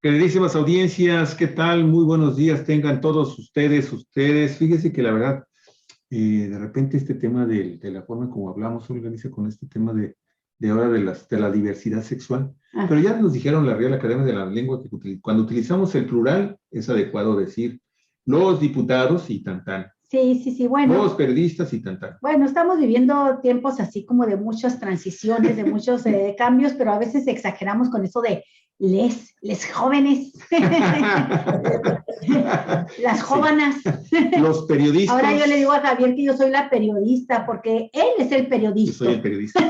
Queridísimas audiencias, ¿qué tal? Muy buenos días tengan todos ustedes. Fíjense que la verdad, de repente este tema de la forma como hablamos, organiza con este tema de ahora de la diversidad sexual. Pero ya nos dijeron la Real Academia de la Lengua que cuando utilizamos el plural es adecuado decir los diputados y tantán. Sí, bueno. Los periodistas y tantán. Bueno, estamos viviendo tiempos así como de muchas transiciones, de muchos cambios, pero a veces exageramos con eso de les jóvenes, las jóvenes. Los periodistas. Ahora yo le digo a Javier que yo soy la periodista, porque él es el periodista. Yo soy el periodista.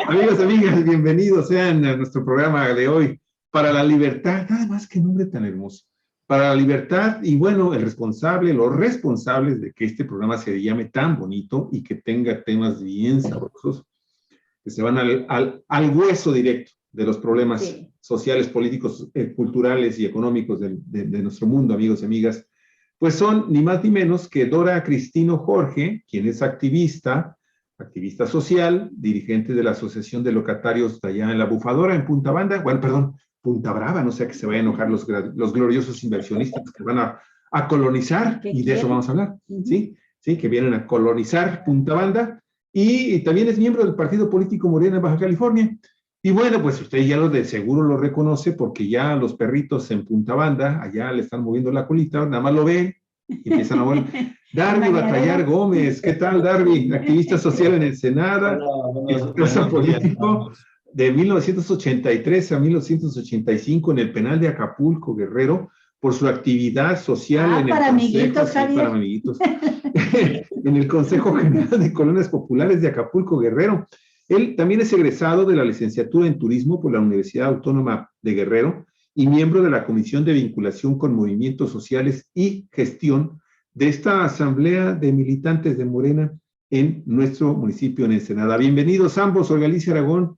Amigos, amigas, bienvenidos sean a nuestro programa de hoy, Para la Libertad. Nada más que nombre tan hermoso. Para la Libertad, y bueno, los responsables de que este programa se llame tan bonito y que tenga temas bien sabrosos, que se van al hueso directo de los problemas sociales, políticos, culturales y económicos de nuestro mundo, amigos y amigas, pues son ni más ni menos que Dora Cristino Jorge, quien es activista social, dirigente de la Asociación de Locatarios de allá en La Bufadora, en Punta Banda, bueno, perdón, Punta Brava, no sea que se vayan a enojar los gloriosos inversionistas que van a colonizar, y de eso vamos a hablar, ¿sí? Que vienen a colonizar Punta Banda, y también es miembro del partido político Morena en Baja California. Y bueno, pues usted ya de seguro lo reconoce porque ya los perritos en Punta Banda, allá le están moviendo la colita, nada más lo ven y empiezan a mover. Darby Batallar Gómez, ¿qué tal, Darby? Activista social en Ensenada, expreso político de 1983 a 1985 en el penal de Acapulco, Guerrero, por su actividad social en el amiguitos, Javier. para amiguitos, en el Consejo General de Colonias Populares de Acapulco, Guerrero. Él también es egresado de la licenciatura en Turismo por la Universidad Autónoma de Guerrero y miembro de la Comisión de Vinculación con Movimientos Sociales y Gestión de esta Asamblea de Militantes de Morena en nuestro municipio en Ensenada. Bienvenidos ambos, Olga Alicia Aragón,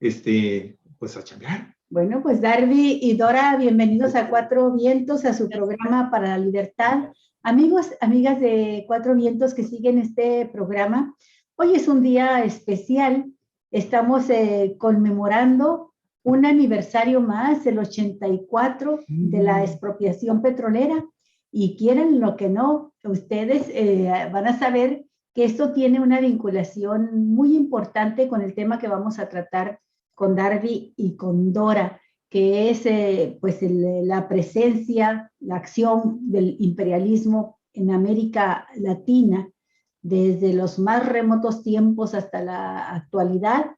pues a chambear. Bueno, pues Darby y Dora, bienvenidos a Cuatro Vientos, a su programa Para la Libertad. Amigos, amigas de Cuatro Vientos que siguen este programa, hoy es un día especial. Estamos conmemorando un aniversario más, el 84 de la expropiación petrolera. Y quieren lo que no, ustedes van a saber que esto tiene una vinculación muy importante con el tema que vamos a tratar con Darby y con Dora, que es pues la presencia, la acción del imperialismo en América Latina desde los más remotos tiempos hasta la actualidad.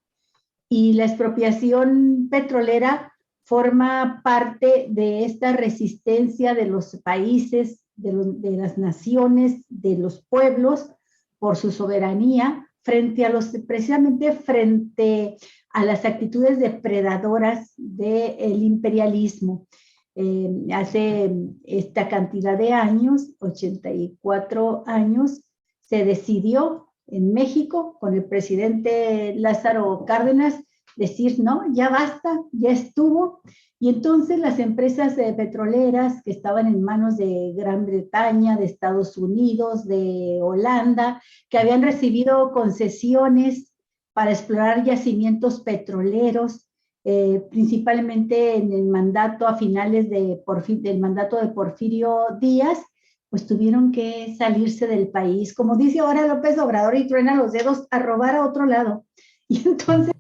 Y la expropiación petrolera forma parte de esta resistencia de los países, de las naciones, de los pueblos, por su soberanía, precisamente frente a las actitudes depredadoras del imperialismo. Hace esta cantidad de años, 84 años, se decidió en México, con el presidente Lázaro Cárdenas, decir, no, ya basta, ya estuvo. Y entonces las empresas petroleras que estaban en manos de Gran Bretaña, de Estados Unidos, de Holanda, que habían recibido concesiones para explorar yacimientos petroleros, principalmente en el mandato a finales del mandato de Porfirio Díaz, pues tuvieron que salirse del país, como dice ahora López Obrador y truena los dedos, a robar a otro lado. Y entonces,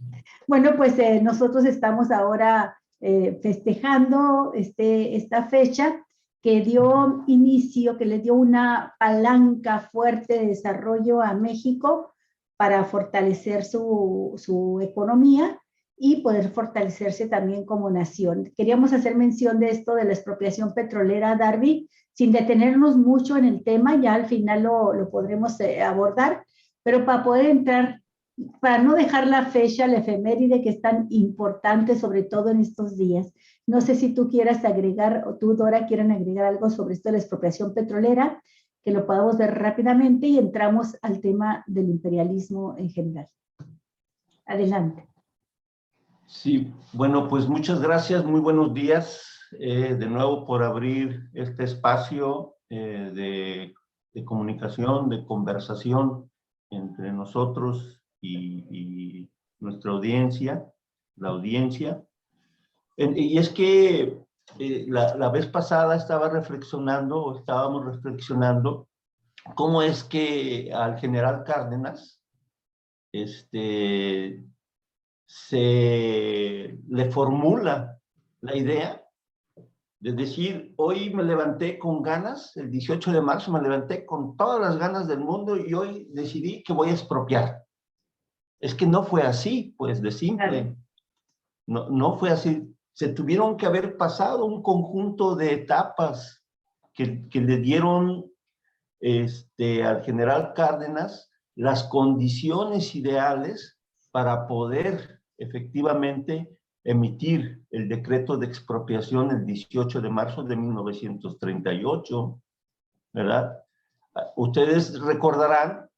bueno, pues nosotros estamos ahora festejando esta fecha que dio inicio, que le dio una palanca fuerte de desarrollo a México para fortalecer su economía y poder fortalecerse también como nación. Queríamos hacer mención de esto de la expropiación petrolera, Darby, sin detenernos mucho en el tema, ya al final lo podremos abordar, pero para poder entrar, para no dejar la fecha, la efeméride que es tan importante, sobre todo en estos días. No sé si tú quieras agregar, o tú, Dora, quieran agregar algo sobre esto de la expropiación petrolera, que lo podamos ver rápidamente y entramos al tema del imperialismo en general. Adelante. Sí, bueno, pues muchas gracias, muy buenos días de nuevo por abrir este espacio de comunicación, de conversación entre nosotros y nuestra audiencia, la audiencia. Y es que la vez pasada estábamos reflexionando cómo es que al general Cárdenas se le formula la idea de decir, hoy me levanté con ganas, el 18 de marzo me levanté con todas las ganas del mundo y hoy decidí que voy a expropiar. Es que no fue así, pues, de simple. No fue así. Se tuvieron que haber pasado un conjunto de etapas que le dieron al general Cárdenas las condiciones ideales para poder efectivamente emitir el decreto de expropiación el 18 de marzo de 1938, ¿verdad? Ustedes recordarán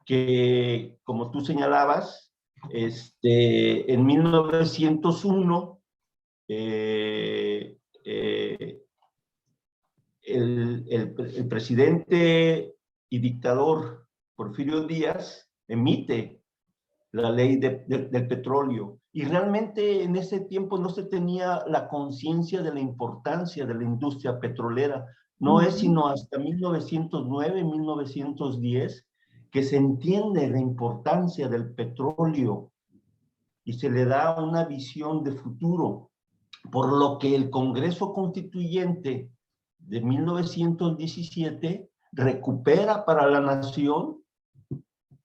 que, como tú señalabas, en 1901, el presidente y dictador Porfirio Díaz emite la ley del petróleo, y realmente en ese tiempo no se tenía la conciencia de la importancia de la industria petrolera. No es sino hasta 1909, 1910, que se entiende la importancia del petróleo y se le da una visión de futuro, por lo que el Congreso Constituyente de 1917 recupera para la nación,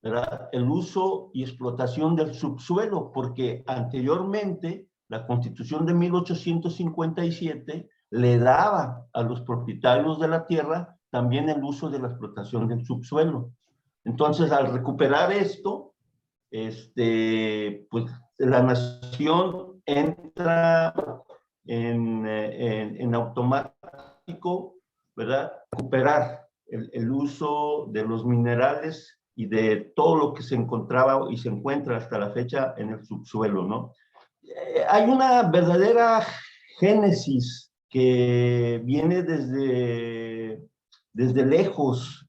¿verdad?, el uso y explotación del subsuelo, porque anteriormente la Constitución de 1857 le daba a los propietarios de la tierra también el uso de la explotación del subsuelo. Entonces, al recuperar esto, pues la nación entra en automático, ¿verdad?, recuperar el uso de los minerales y de todo lo que se encontraba y se encuentra hasta la fecha en el subsuelo, ¿no? Hay una verdadera génesis que viene desde lejos.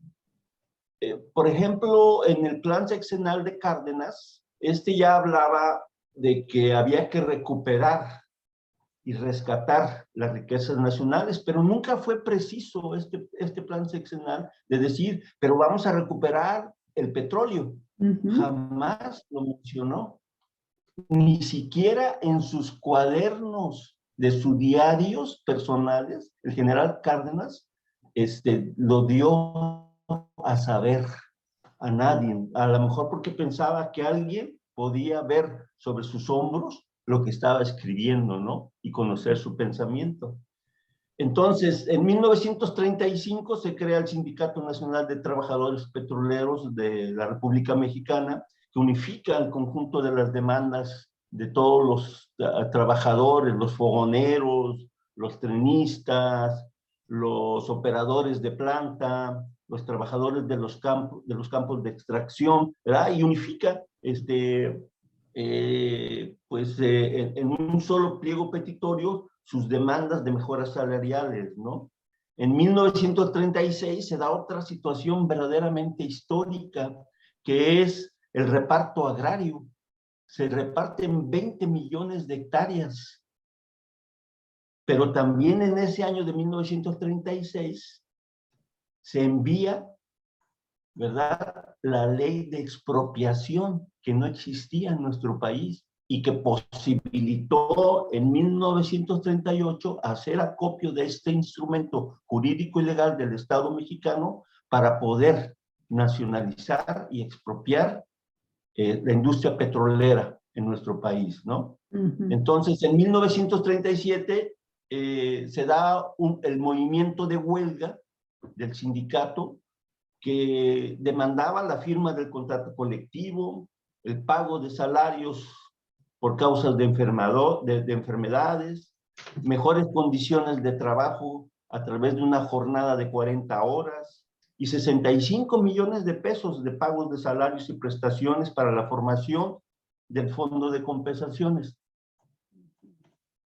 Por ejemplo, en el plan sexenal de Cárdenas, ya hablaba de que había que recuperar y rescatar las riquezas nacionales, pero nunca fue preciso este plan sexenal de decir, pero vamos a recuperar el petróleo. Jamás lo mencionó, ni siquiera en sus cuadernos de sus diarios personales, el general Cárdenas lo dio a saber a nadie, a lo mejor porque pensaba que alguien podía ver sobre sus hombros lo que estaba escribiendo, ¿no? Y conocer su pensamiento. Entonces, en 1935 se crea el Sindicato Nacional de Trabajadores Petroleros de la República Mexicana, que unifica el conjunto de las demandas de todos los trabajadores, los fogoneros, los trenistas, los operadores de planta, los trabajadores de los campos de extracción, ¿verdad? Y unifica en un solo pliego petitorio sus demandas de mejoras salariales, ¿no? En 1936 se da otra situación verdaderamente histórica, que es el reparto agrario. Se reparten 20 millones de hectáreas, pero también en ese año de 1936 se envía, ¿verdad?, la ley de expropiación, que no existía en nuestro país y que posibilitó en 1938 hacer acopio de este instrumento jurídico y legal del Estado mexicano para poder nacionalizar y expropiar la industria petrolera en nuestro país, ¿no? Entonces, en 1937 se da el movimiento de huelga del sindicato, que demandaba la firma del contrato colectivo, el pago de salarios por causas de enfermedades, mejores condiciones de trabajo a través de una jornada de 40 horas y 65 millones de pesos de pagos de salarios y prestaciones para la formación del fondo de compensaciones.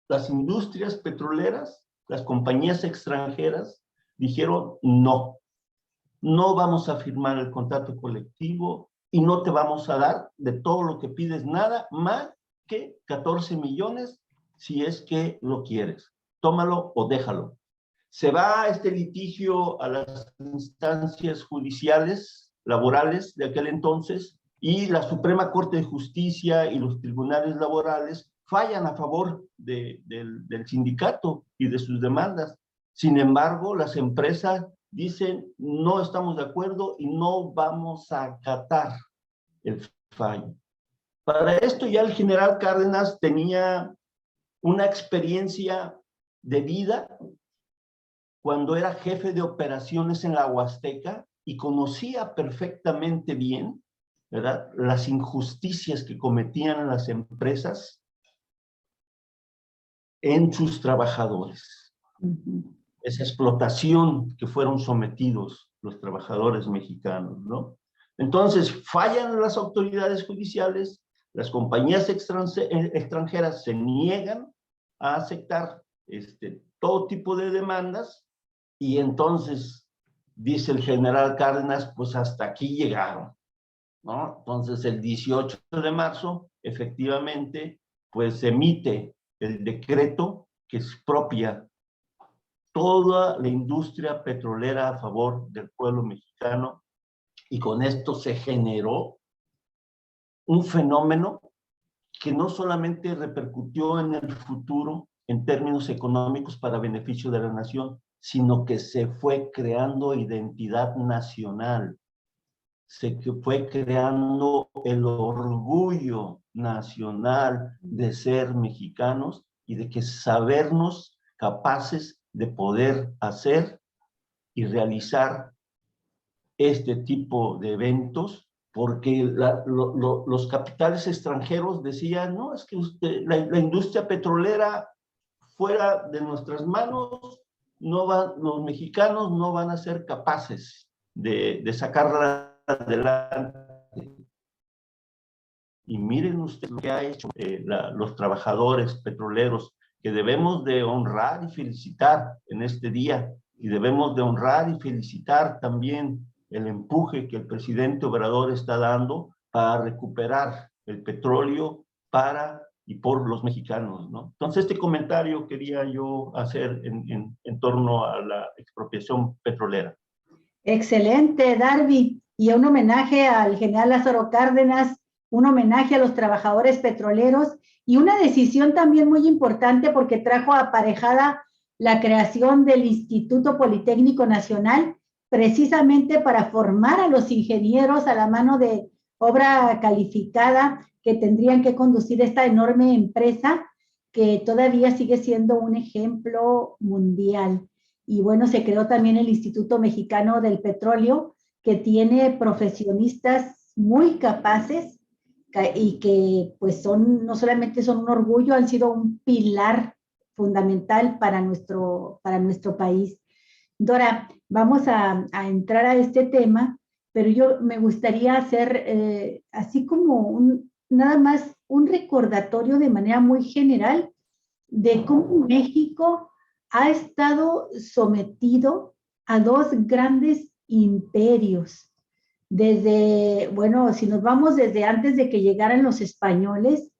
Las industrias petroleras, las compañías extranjeras dijeron no. No vamos a firmar el contrato colectivo y no te vamos a dar de todo lo que pides nada más que 14 millones si es que lo quieres. tómalo o déjalo. Se va este litigio a las instancias judiciales, laborales de aquel entonces, y la Suprema Corte de Justicia y los tribunales laborales fallan a favor del sindicato y de sus demandas. Sin embargo, las empresas dicen, no estamos de acuerdo y no vamos a acatar el fallo. Para esto ya el general Cárdenas tenía una experiencia de vida cuando era jefe de operaciones en la Huasteca y conocía perfectamente bien, ¿verdad?, las injusticias que cometían las empresas en sus trabajadores. Esa explotación que fueron sometidos los trabajadores mexicanos, ¿no? Entonces, fallan las autoridades judiciales, las compañías extranjeras se niegan a aceptar todo tipo de demandas, y entonces dice el general Cárdenas, pues hasta aquí llegaron, ¿no? Entonces, el 18 de marzo, efectivamente, pues se emite el decreto que expropia toda la industria petrolera a favor del pueblo mexicano, y con esto se generó un fenómeno que no solamente repercutió en el futuro en términos económicos para beneficio de la nación, sino que se fue creando identidad nacional, se fue creando el orgullo nacional de ser mexicanos y de que sabernos capaces de poder hacer y realizar este tipo de eventos, porque los capitales extranjeros decían, no, es que la industria petrolera fuera de nuestras manos, los mexicanos no van a ser capaces de sacarla adelante. Y miren ustedes lo que ha hecho los trabajadores petroleros, que debemos de honrar y felicitar en este día, y debemos de honrar y felicitar también el empuje que el presidente Obrador está dando para recuperar el petróleo para y por los mexicanos, ¿no? Entonces, este comentario quería yo hacer en torno a la expropiación petrolera. Excelente, Darby. Y un homenaje al general Lázaro Cárdenas, un homenaje a los trabajadores petroleros, y una decisión también muy importante porque trajo aparejada la creación del Instituto Politécnico Nacional, precisamente para formar a los ingenieros a la mano de obra calificada que tendrían que conducir esta enorme empresa que todavía sigue siendo un ejemplo mundial. Y bueno, se creó también el Instituto Mexicano del Petróleo, que tiene profesionistas muy capaces y que pues no solamente son un orgullo, han sido un pilar fundamental para nuestro país. Dora, vamos a entrar a este tema, pero yo me gustaría hacer así como nada más un recordatorio de manera muy general de cómo México ha estado sometido a dos grandes imperios. Bueno, si nos vamos desde antes de que llegaran los españoles,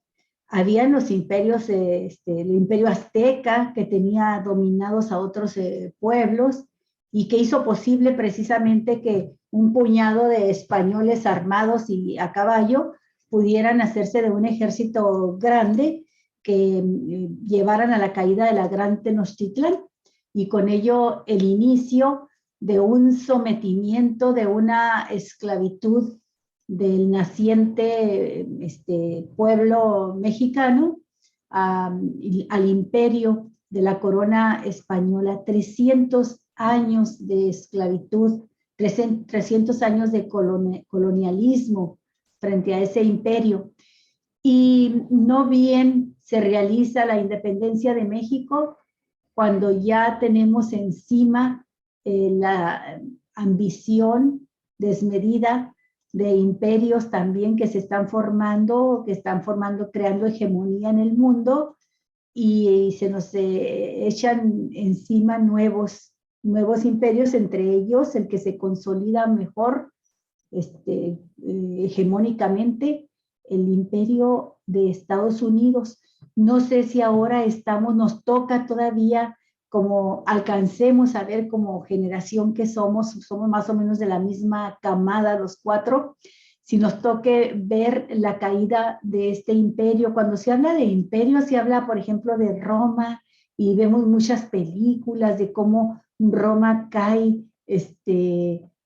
habían los imperios, el imperio azteca, que tenía dominados a otros pueblos, y que hizo posible precisamente que un puñado de españoles armados y a caballo pudieran hacerse de un ejército grande que llevaran a la caída de la Gran Tenochtitlán, y con ello el inicio de un sometimiento, de una esclavitud del naciente pueblo mexicano al imperio de la corona española. 300 años de esclavitud, 300 años de colonialismo frente a ese imperio. Y no bien se realiza la independencia de México cuando ya tenemos encima la ambición desmedida de imperios también que se están formando, creando hegemonía en el mundo, y se nos echan encima nuevos imperios, entre ellos el que se consolida mejor hegemónicamente el imperio de Estados Unidos. No sé si ahora nos toca todavía como alcancemos a ver como generación que somos más o menos de la misma camada los cuatro, si nos toque ver la caída de este imperio. Cuando se habla de imperio, se habla, por ejemplo, de Roma, y vemos muchas películas de cómo Roma cae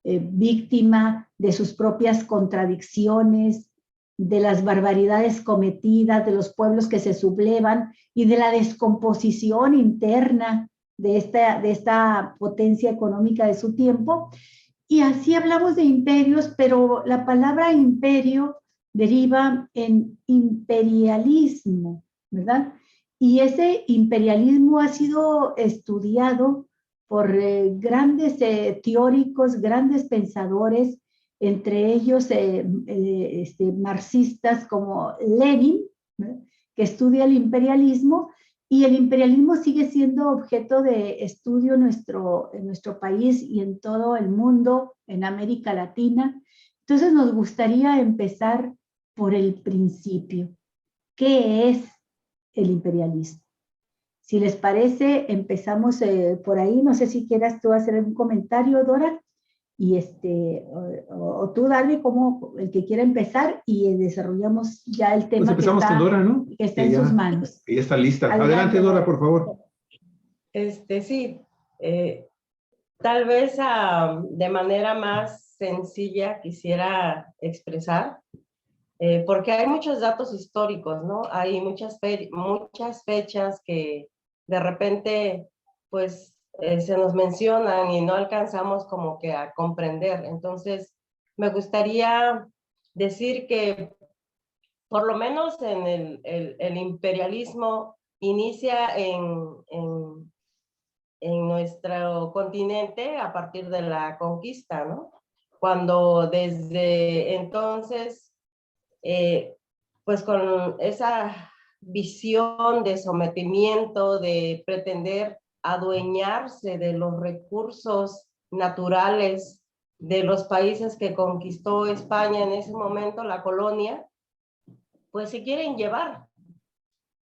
víctima de sus propias contradicciones, de las barbaridades cometidas, de los pueblos que se sublevan y de la descomposición interna de esta potencia económica de su tiempo. Y así hablamos de imperios, pero la palabra imperio deriva en imperialismo, ¿verdad? Y ese imperialismo ha sido estudiado por grandes teóricos, grandes pensadores, entre ellos marxistas como Lenin, ¿verdad?, que estudia el imperialismo, y el imperialismo sigue siendo objeto de estudio en nuestro país y en todo el mundo, en América Latina. Entonces nos gustaría empezar por el principio. ¿Qué es el imperialismo? Si les parece, empezamos por ahí. No sé si quieras tú hacer algún comentario, Dora, y o tú, Darby, como el que quiera empezar, y desarrollamos ya el tema pues empezamos con Dora, ¿no? que está en sus manos. Que ya está lista. Adelante, Dora, por favor. Sí, tal vez de manera más sencilla quisiera expresar, porque hay muchos datos históricos, ¿no? Hay muchas fechas que de repente, pues, se nos mencionan y no alcanzamos como que a comprender. Entonces, me gustaría decir que por lo menos en el imperialismo inicia en nuestro continente a partir de la conquista, ¿no? Cuando desde entonces, pues con esa visión de sometimiento, de pretender adueñarse de los recursos naturales de los países que conquistó España en ese momento, la colonia, pues se quieren llevar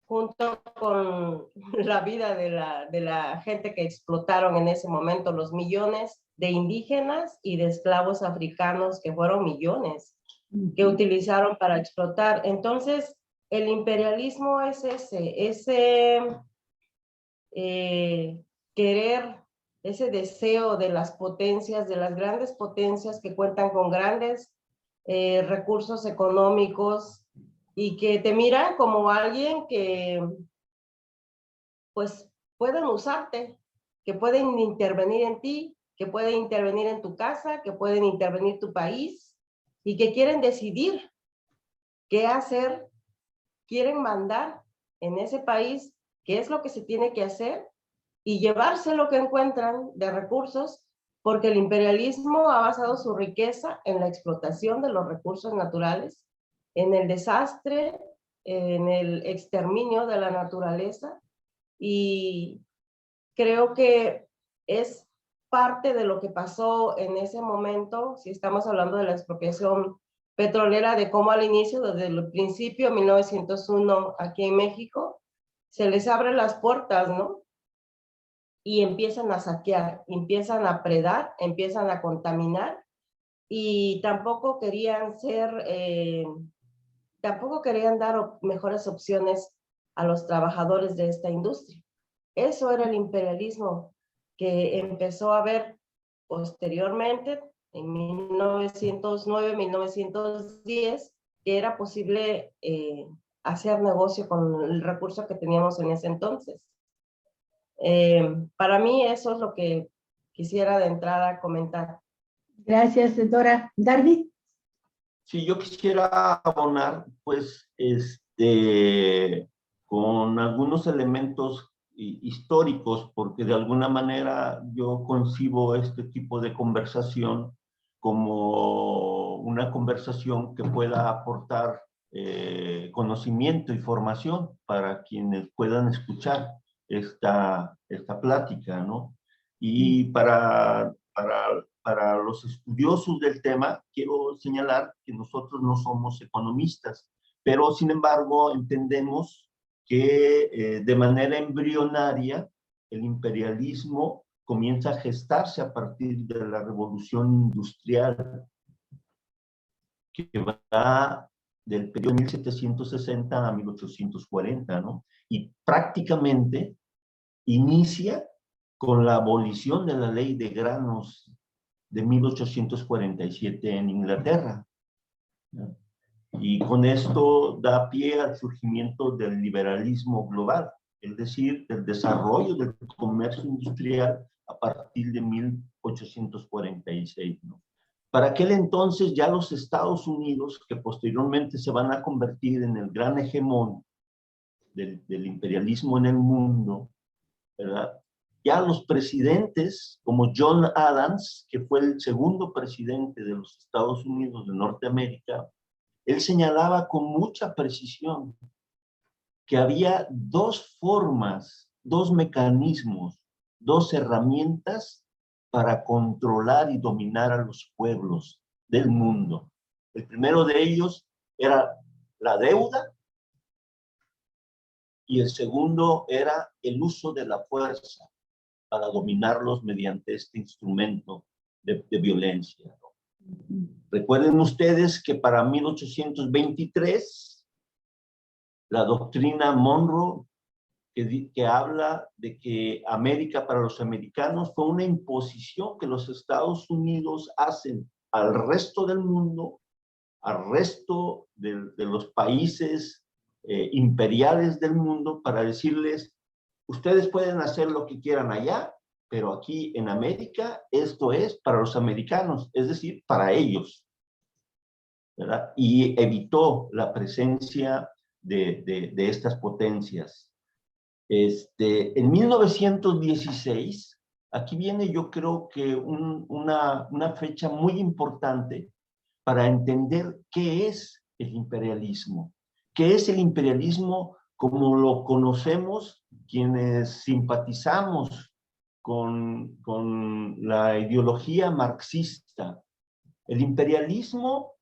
junto con la vida de la gente que explotaron en ese momento, los millones de indígenas y de esclavos africanos, que fueron millones, que utilizaron para explotar. Entonces, el imperialismo es ese querer, ese deseo de las potencias, de las grandes potencias que cuentan con grandes recursos económicos, y que te miran como alguien que, pues, pueden usarte, que pueden intervenir en ti, que pueden intervenir en tu casa, que pueden intervenir tu país, y que quieren decidir qué hacer, quieren mandar en ese país qué es lo que se tiene que hacer y llevarse lo que encuentran de recursos, porque el imperialismo ha basado su riqueza en la explotación de los recursos naturales, en el desastre, en el exterminio de la naturaleza, y creo que es parte de lo que pasó en ese momento, si estamos hablando de la expropiación petrolera, de cómo al inicio, desde el principio, 1901, aquí en México, se les abren las puertas, ¿no? Y empiezan a saquear, empiezan a predar, empiezan a contaminar, y tampoco querían tampoco querían dar mejores opciones a los trabajadores de esta industria. Eso era el imperialismo que empezó a ver posteriormente, en 1909, 1910, que era posible hacer negocio con el recurso que teníamos en ese entonces. Para mí eso es lo que quisiera de entrada comentar. Gracias, Dora. Darby. Sí, yo quisiera abonar, pues, con algunos elementos históricos, porque de alguna manera yo concibo este tipo de conversación como una conversación que pueda aportar conocimiento y formación para quienes puedan escuchar esta plática, ¿no? Y para los estudiosos del tema, quiero señalar que nosotros no somos economistas, Pero, sin embargo, entendemos que de manera embrionaria el imperialismo comienza a gestarse a partir de la revolución industrial, que va del periodo 1760 a 1840, ¿no? Y prácticamente inicia con la abolición de la ley de granos de 1847 en Inglaterra, ¿no? Y con esto da pie al surgimiento del liberalismo global, es decir, del desarrollo del comercio industrial a partir de 1846, ¿no? Para aquel entonces ya los Estados Unidos, que posteriormente se van a convertir en el gran hegemón del imperialismo en el mundo, ¿verdad? Ya los presidentes, como John Adams, que fue el segundo presidente de los Estados Unidos de Norteamérica, él señalaba con mucha precisión que había dos formas, dos mecanismos, dos herramientas para controlar y dominar a los pueblos del mundo. El primero de ellos era la deuda y el segundo era el uso de la fuerza para dominarlos mediante este instrumento de violencia, ¿no? Recuerden ustedes que para 1823, la doctrina Monroe, que habla de que América para los americanos fue una imposición que los Estados Unidos hacen al resto del mundo, al resto de los países imperiales del mundo, para decirles, ustedes pueden hacer lo que quieran allá, pero aquí en América esto es para los americanos, es decir, para ellos, ¿verdad? Y evitó la presencia de estas potencias. En 1916, aquí viene yo creo que una fecha muy importante para entender qué es el imperialismo. ¿Qué es el imperialismo como lo conocemos quienes simpatizamos con la ideología marxista? El imperialismo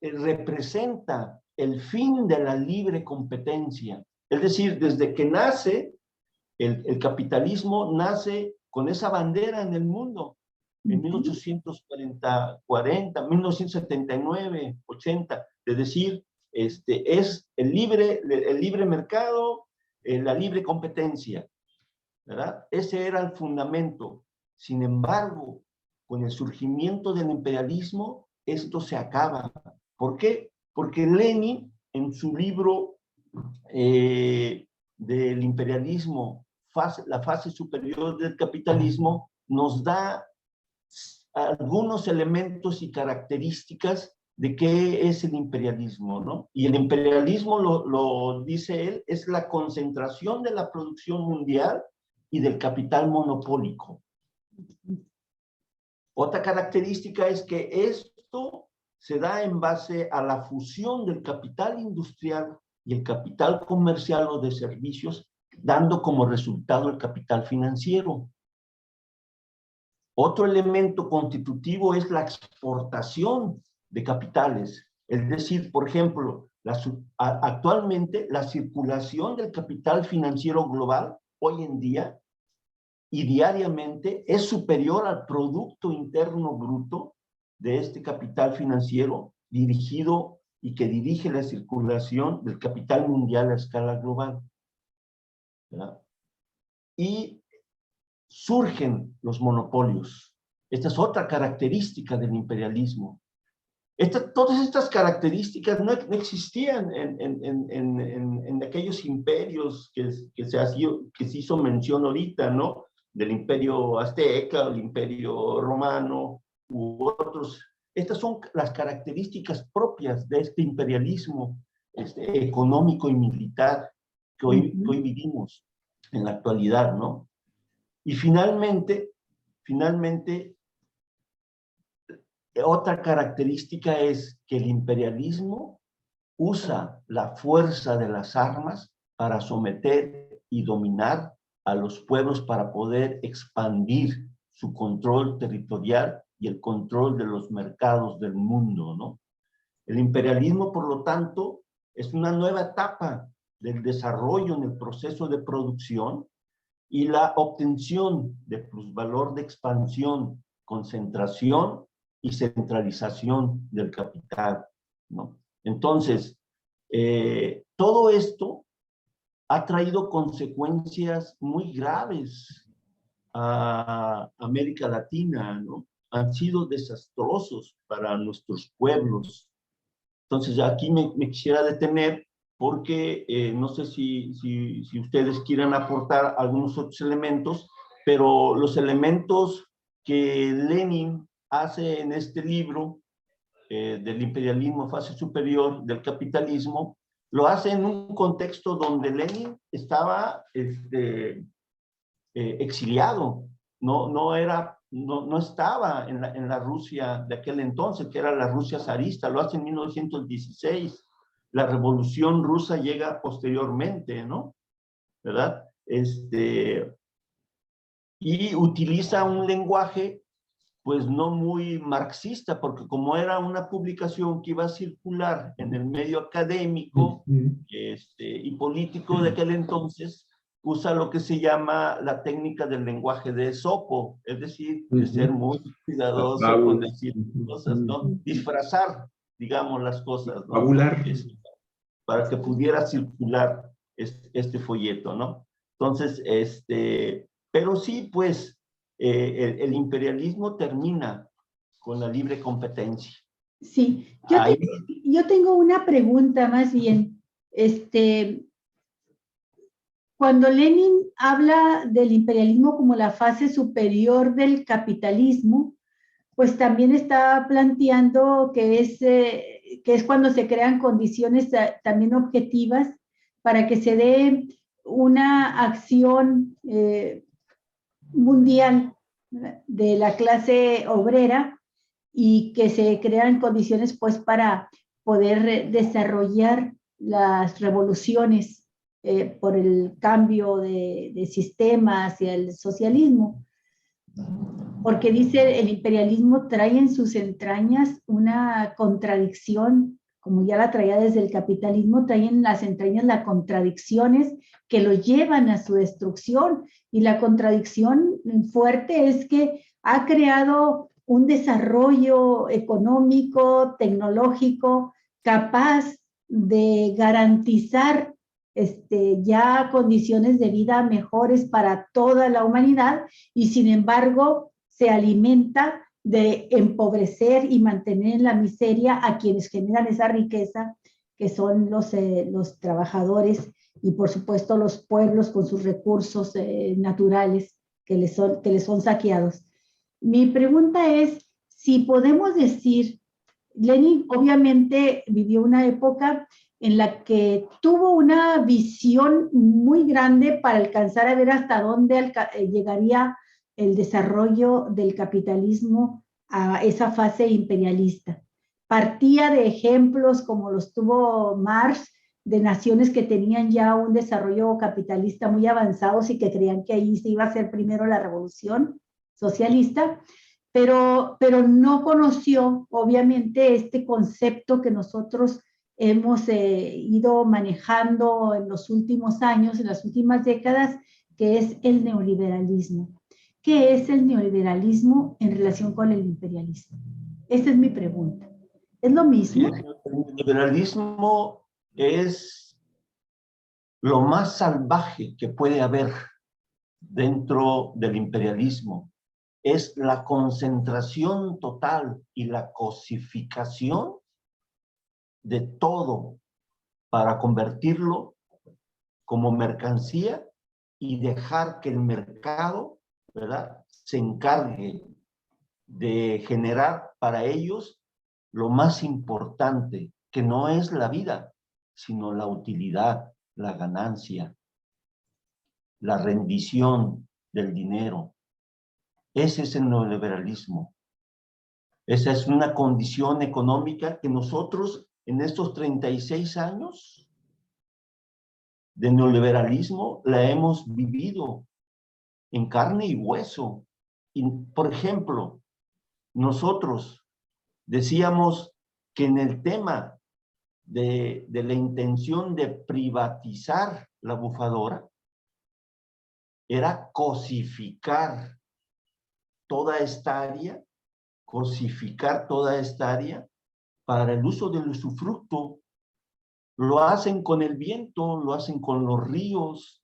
representa el fin de la libre competencia. Es decir, desde que nace, el capitalismo nace con esa bandera en el mundo. En 1840, 1979, 80, de decir, es el libre mercado, la libre competencia, ¿verdad? Ese era el fundamento. Sin embargo, con el surgimiento del imperialismo, esto se acaba. ¿Por qué? Porque Lenin, en su libro del imperialismo, la fase superior del capitalismo, nos da algunos elementos y características de qué es el imperialismo, ¿no? Y el imperialismo, lo dice él, es la concentración de la producción mundial y del capital monopólico. Otra característica es que esto se da en base a la fusión del capital industrial y el capital comercial o de servicios, dando como resultado el capital financiero. Otro elemento constitutivo es la exportación de capitales. Es decir, por ejemplo, actualmente la circulación del capital financiero global hoy en día y diariamente es superior al Producto Interno Bruto de este capital financiero dirigido y que dirige la circulación del capital mundial a escala global, ¿verdad? Y surgen los monopolios. Esta es otra característica del imperialismo. Todas estas características no existían en aquellos imperios que se hizo mención ahorita, ¿no? Del imperio azteca, el imperio romano u otros. Estas son las características propias de este imperialismo económico y militar que hoy vivimos en la actualidad, ¿no? Y finalmente, otra característica es que el imperialismo usa la fuerza de las armas para someter y dominar a los pueblos para poder expandir su control territorial y el control de los mercados del mundo, ¿no? El imperialismo, por lo tanto, es una nueva etapa del desarrollo en el proceso de producción y la obtención de plusvalor de expansión, concentración y centralización del capital, ¿no? Entonces, todo esto ha traído consecuencias muy graves a América Latina, ¿no? Han sido desastrosos para nuestros pueblos. Entonces, aquí me quisiera detener porque no sé si ustedes quieran aportar algunos otros elementos, pero los elementos que Lenin hace en este libro, del imperialismo, fase superior del capitalismo, lo hace en un contexto donde Lenin estaba exiliado, no estaba en la Rusia de aquel entonces, que era la Rusia zarista, lo hace en 1916. La revolución rusa llega posteriormente, ¿no? ¿Verdad? Y utiliza un lenguaje pues no muy marxista, porque como era una publicación que iba a circular en el medio académico y político de aquel entonces, usa lo que se llama la técnica del lenguaje de Esopo, es decir, de ser muy cuidadoso con decir cosas, ¿no? Disfrazar, digamos, las cosas, ¿no? Fabular. Para que pudiera circular este folleto, ¿no? Entonces, pero sí, pues, el imperialismo termina con la libre competencia. Sí, Ahí, yo tengo una pregunta más bien. Cuando Lenin habla del imperialismo como la fase superior del capitalismo, pues también está planteando que es cuando se crean condiciones también objetivas para que se dé una acción mundial de la clase obrera y que se crean condiciones pues para poder desarrollar las revoluciones por el cambio de sistema hacia el socialismo. Porque dice, el imperialismo trae en sus entrañas una contradicción, como ya la traía desde el capitalismo, trae en las entrañas las contradicciones que lo llevan a su destrucción. Y la contradicción fuerte es que ha creado un desarrollo económico, tecnológico, capaz de garantizar ya condiciones de vida mejores para toda la humanidad, y sin embargo se alimenta de empobrecer y mantener en la miseria a quienes generan esa riqueza, que son los trabajadores y por supuesto los pueblos con sus recursos naturales que les son saqueados. Mi pregunta es si podemos decir, Lenin obviamente vivió una época en la que tuvo una visión muy grande para alcanzar a ver hasta dónde llegaría el desarrollo del capitalismo a esa fase imperialista. Partía de ejemplos como los tuvo Marx, de naciones que tenían ya un desarrollo capitalista muy avanzado y que creían que ahí se iba a hacer primero la revolución socialista, pero no conoció obviamente este concepto que nosotros hemos ido manejando en los últimos años, en las últimas décadas, que es el neoliberalismo. ¿Qué es el neoliberalismo en relación con el imperialismo? Esa es mi pregunta. ¿Es lo mismo? Sí, el liberalismo es lo más salvaje que puede haber dentro del imperialismo. Es la concentración total y la cosificación de todo para convertirlo como mercancía y dejar que el mercado, ¿verdad?, se encargue de generar para ellos lo más importante, que no es la vida, sino la utilidad, la ganancia, la rendición del dinero. Ese es el neoliberalismo. Esa es una condición económica que nosotros en estos 36 años de neoliberalismo la hemos vivido en carne y hueso. Y, por ejemplo, nosotros decíamos que en el tema de la intención de privatizar la bufadora, era cosificar toda esta área, para el uso del usufructo. Lo hacen con el viento, lo hacen con los ríos.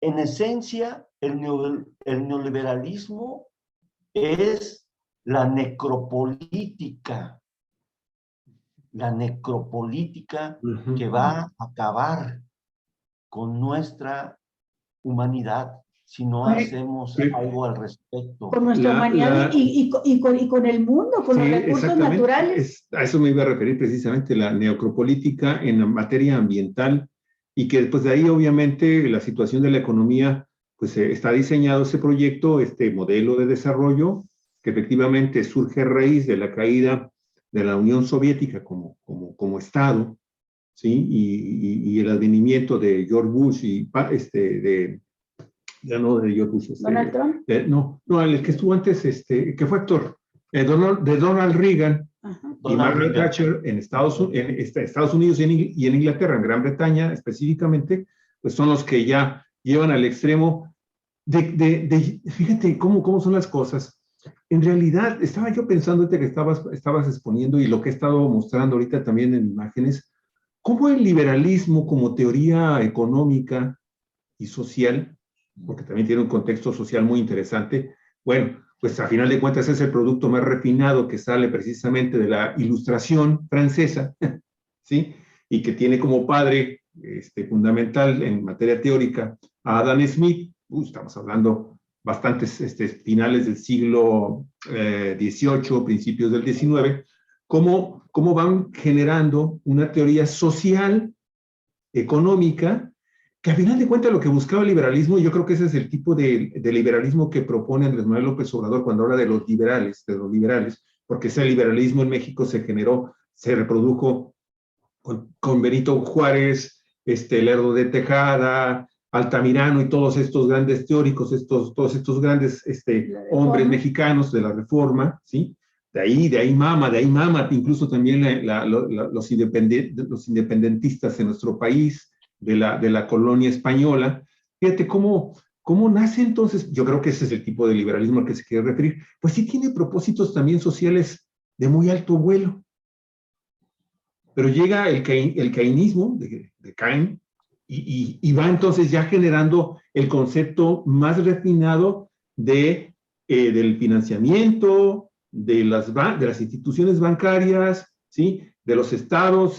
En esencia, el neoliberalismo es la necropolítica que va a acabar con nuestra humanidad si no hacemos algo al respecto. Con nuestra humanidad y con el mundo, con los recursos naturales. A eso me iba a referir precisamente, la necropolítica en materia ambiental, y que después de ahí, obviamente, la situación de la economía, pues está diseñado ese proyecto, este modelo de desarrollo, que efectivamente surge a raíz de la caída de la Unión Soviética como Estado, ¿sí? Y el advenimiento de George Bush y de George Bush. ¿Donald Trump? No, el que estuvo antes, que fue actor, de Donald Reagan. Ajá. Y Margaret Thatcher en Estados Unidos y en Inglaterra, en Gran Bretaña específicamente, pues son los que ya llevan al extremo fíjate cómo son las cosas. En realidad, estaba yo pensando ahorita que estabas exponiendo, y lo que he estado mostrando ahorita también en imágenes, cómo el liberalismo como teoría económica y social, porque también tiene un contexto social muy interesante, bueno, pues a final de cuentas es el producto más refinado que sale precisamente de la Ilustración francesa, ¿sí? Y que tiene como padre fundamental en materia teórica a Adam Smith. Estamos hablando bastantes finales del siglo XVIII, principios del XIX, cómo van generando una teoría social, económica, que a final de cuentas lo que buscaba el liberalismo, y yo creo que ese es el tipo de liberalismo que propone Andrés Manuel López Obrador cuando habla de los liberales, porque ese liberalismo en México se reprodujo con Benito Juárez, Lerdo de Tejada, Altamirano y todos estos grandes teóricos, todos estos grandes hombres mexicanos de la Reforma, ¿sí? De ahí mama, incluso también los independentistas en nuestro país, de la colonia española. Fíjate cómo nace entonces. Yo creo que ese es el tipo de liberalismo al que se quiere referir. Pues sí tiene propósitos también sociales de muy alto vuelo. Pero llega el cainismo de Cain y va entonces ya generando el concepto más refinado del financiamiento, de las instituciones bancarias, ¿sí? De los estados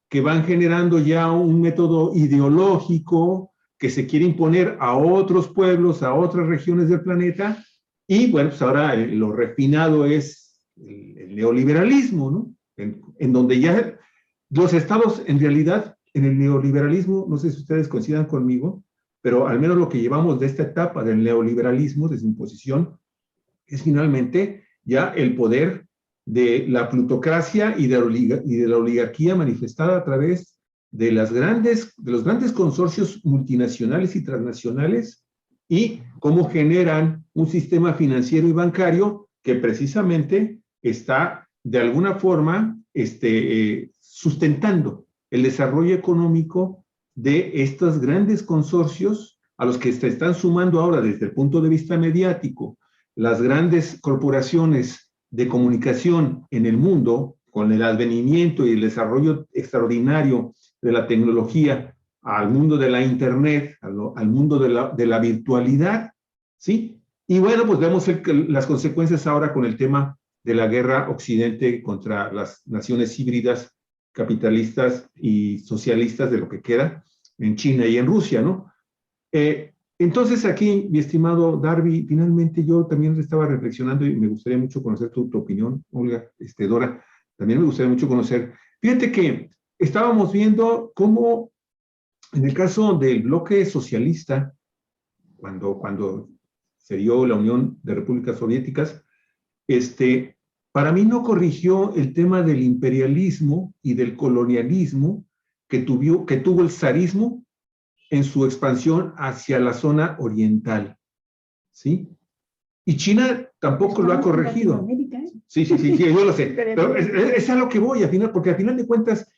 que van generando ya un método ideológico que se quiere imponer a otros pueblos, a otras regiones del planeta. Y bueno, pues ahora lo refinado es el neoliberalismo, ¿no? En donde ya los estados, en realidad, en el neoliberalismo, no sé si ustedes coincidan conmigo, pero al menos lo que llevamos de esta etapa del neoliberalismo, de su imposición, es finalmente ya el poder de la plutocracia y de la oligarquía manifestada a través de los grandes consorcios multinacionales y transnacionales, y cómo generan un sistema financiero y bancario que precisamente está de alguna forma sustentando el desarrollo económico de estos grandes consorcios a los que se están sumando ahora desde el punto de vista mediático las grandes corporaciones de comunicación en el mundo, con el advenimiento y el desarrollo extraordinario de la tecnología al mundo de la Internet, al mundo de la virtualidad, ¿sí? Y bueno, pues vemos las consecuencias ahora con el tema de la guerra Occidente contra las naciones híbridas, capitalistas y socialistas de lo que queda en China y en Rusia, ¿no? Entonces aquí, mi estimado Darby, finalmente yo también estaba reflexionando y me gustaría mucho conocer tu opinión, Olga, Dora, también me gustaría mucho conocer. Fíjate que estábamos viendo cómo en el caso del bloque socialista, cuando se dio la Unión de Repúblicas Soviéticas, para mí no corrigió el tema del imperialismo y del colonialismo que tuvo el zarismo en su expansión hacia la zona oriental, ¿sí? Y China tampoco lo ha corregido. Latinoamérica, ¿eh? Sí, yo lo sé. Pero es a lo que voy, porque al final de cuentas,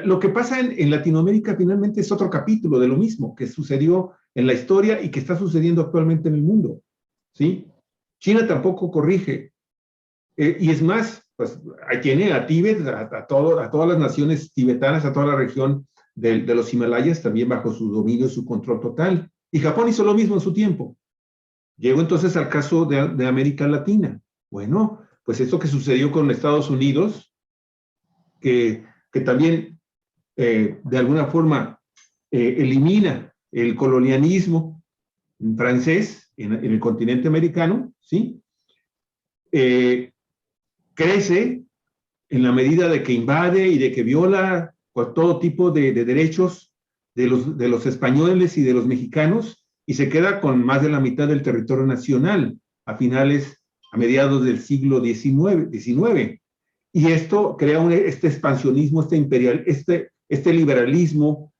lo que pasa en Latinoamérica finalmente es otro capítulo de lo mismo que sucedió en la historia y que está sucediendo actualmente en el mundo. ¿Sí? China tampoco corrige. Y es más, pues tiene a Tíbet, a todas las naciones tibetanas, a toda la región de los Himalayas, también bajo su dominio y su control total. Y Japón hizo lo mismo en su tiempo. Llego entonces al caso de América Latina. Bueno, pues esto que sucedió con Estados Unidos, que también de alguna forma elimina el colonialismo francés en el continente americano, ¿sí? Crece en la medida de que invade y de que viola pues, todo tipo de derechos de los españoles y de los mexicanos y se queda con más de la mitad del territorio nacional a mediados del siglo XIX. Y esto crea este expansionismo, este imperial, este liberalismo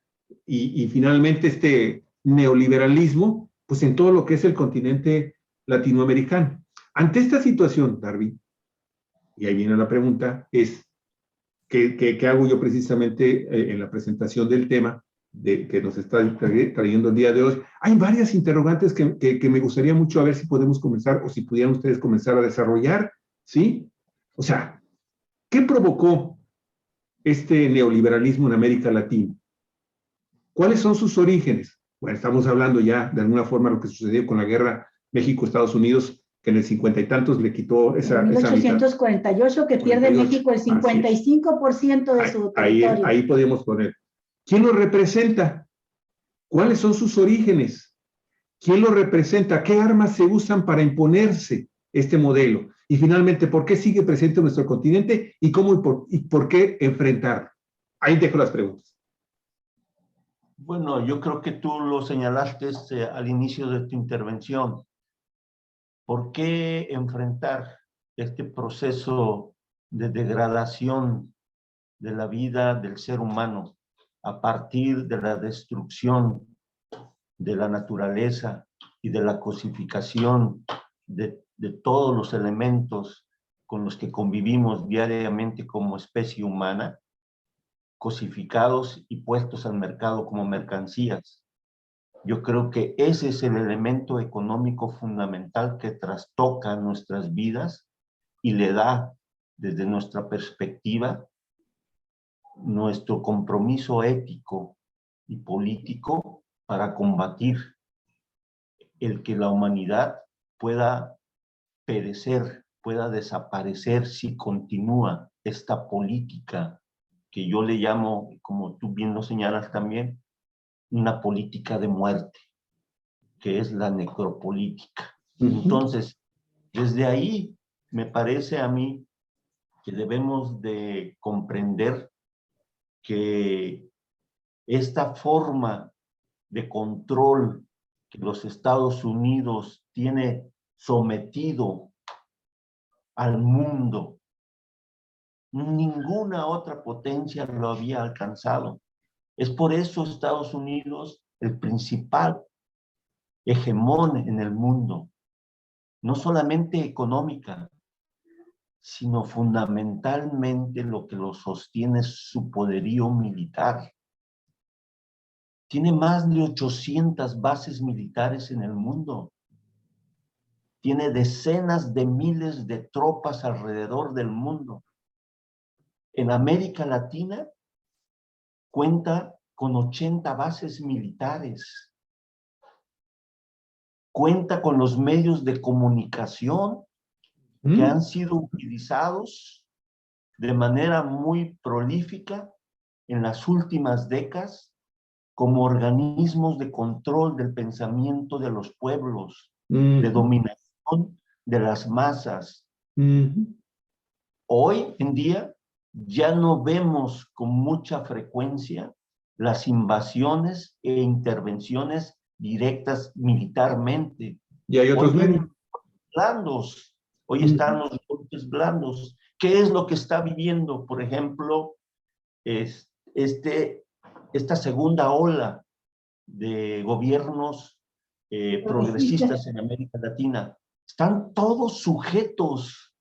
y finalmente este neoliberalismo, pues en todo lo que es el continente latinoamericano. Ante esta situación, Darwin, y ahí viene la pregunta, es, ¿qué hago yo precisamente en la presentación del tema que nos está trayendo el día de hoy? Hay varias interrogantes que me gustaría mucho a ver si podemos comenzar, o si pudieran ustedes comenzar a desarrollar, ¿sí? O sea, ¿qué provocó este neoliberalismo en América Latina? ¿Cuáles son sus orígenes? Bueno, estamos hablando ya de alguna forma lo que sucedió con la guerra México-Estados Unidos, que en el 50 y tantos le quitó esa En mitad. 1848, que pierde 48, México el 55% de su territorio. Ahí podemos poner. ¿Quién lo representa? ¿Cuáles son sus orígenes? ¿Quién lo representa? ¿Qué armas se usan para imponerse este modelo? Y finalmente, ¿por qué sigue presente en nuestro continente y cómo y por qué enfrentarlo? Ahí dejo las preguntas. Bueno, yo creo que tú lo señalaste al inicio de tu intervención. ¿Por qué enfrentar este proceso de degradación de la vida del ser humano a partir de la destrucción de la naturaleza y de la cosificación de todos los elementos con los que convivimos diariamente como especie humana, cosificados y puestos al mercado como mercancías? Yo creo que ese es el elemento económico fundamental que trastoca nuestras vidas y le da, desde nuestra perspectiva, nuestro compromiso ético y político para combatir el que la humanidad pueda perecer, pueda desaparecer si continúa esta política que yo le llamo, como tú bien lo señalas también, una política de muerte, que es la necropolítica. Entonces, desde ahí me parece a mí que debemos de comprender que esta forma de control que los Estados Unidos tiene sometido al mundo, ninguna otra potencia lo había alcanzado. Es por eso Estados Unidos el principal hegemón en el mundo, no solamente económica, sino fundamentalmente lo que lo sostiene es su poderío militar. Tiene más de 800 bases militares en el mundo. Tiene decenas de miles de tropas alrededor del mundo. En América Latina cuenta con 80 bases militares. Cuenta con los medios de comunicación que han sido utilizados de manera muy prolífica en las últimas décadas como organismos de control del pensamiento de los pueblos, de dominación de las masas. Hoy en día ya no vemos con mucha frecuencia las invasiones e intervenciones directas militarmente. Y hay otros medios blandos. Hoy están los golpes blandos. ¿Qué es lo que está viviendo, por ejemplo, esta segunda ola de gobiernos progresistas en América Latina? están todos sujetos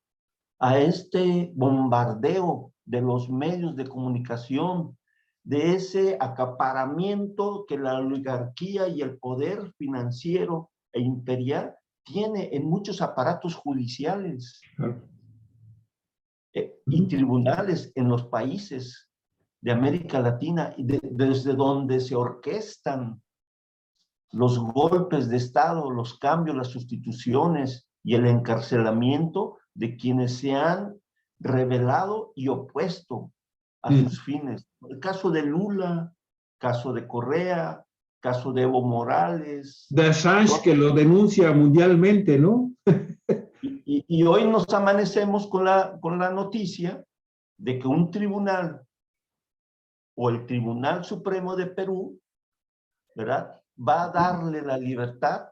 a este bombardeo de los medios de comunicación, de ese acaparamiento que la oligarquía y el poder financiero e imperial tiene en muchos aparatos judiciales y tribunales en los países de América Latina, y desde donde se orquestan los golpes de Estado, los cambios, las sustituciones y el encarcelamiento de quienes se han rebelado y opuesto a sus fines. El caso de Lula, caso de Correa, caso de Evo Morales. De Assange, que lo denuncia mundialmente, ¿no? Y hoy nos amanecemos con la noticia de que un tribunal o el Tribunal Supremo de Perú, ¿verdad?, va a darle la libertad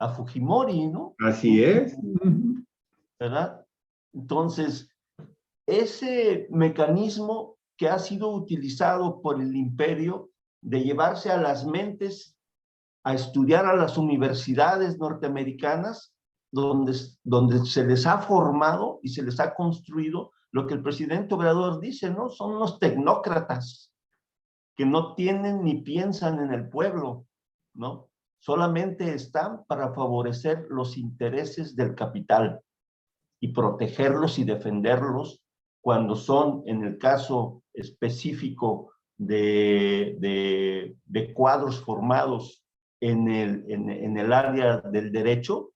a Fujimori, ¿no? Así es. ¿Verdad? Entonces, ese mecanismo que ha sido utilizado por el imperio de llevarse a las mentes a estudiar a las universidades norteamericanas, donde se les ha formado y se les ha construido lo que el presidente Obrador dice, ¿no? Son unos tecnócratas que no tienen ni piensan en el pueblo, ¿no? Solamente están para favorecer los intereses del capital y protegerlos y defenderlos cuando son, en el caso específico de cuadros formados en el área del derecho,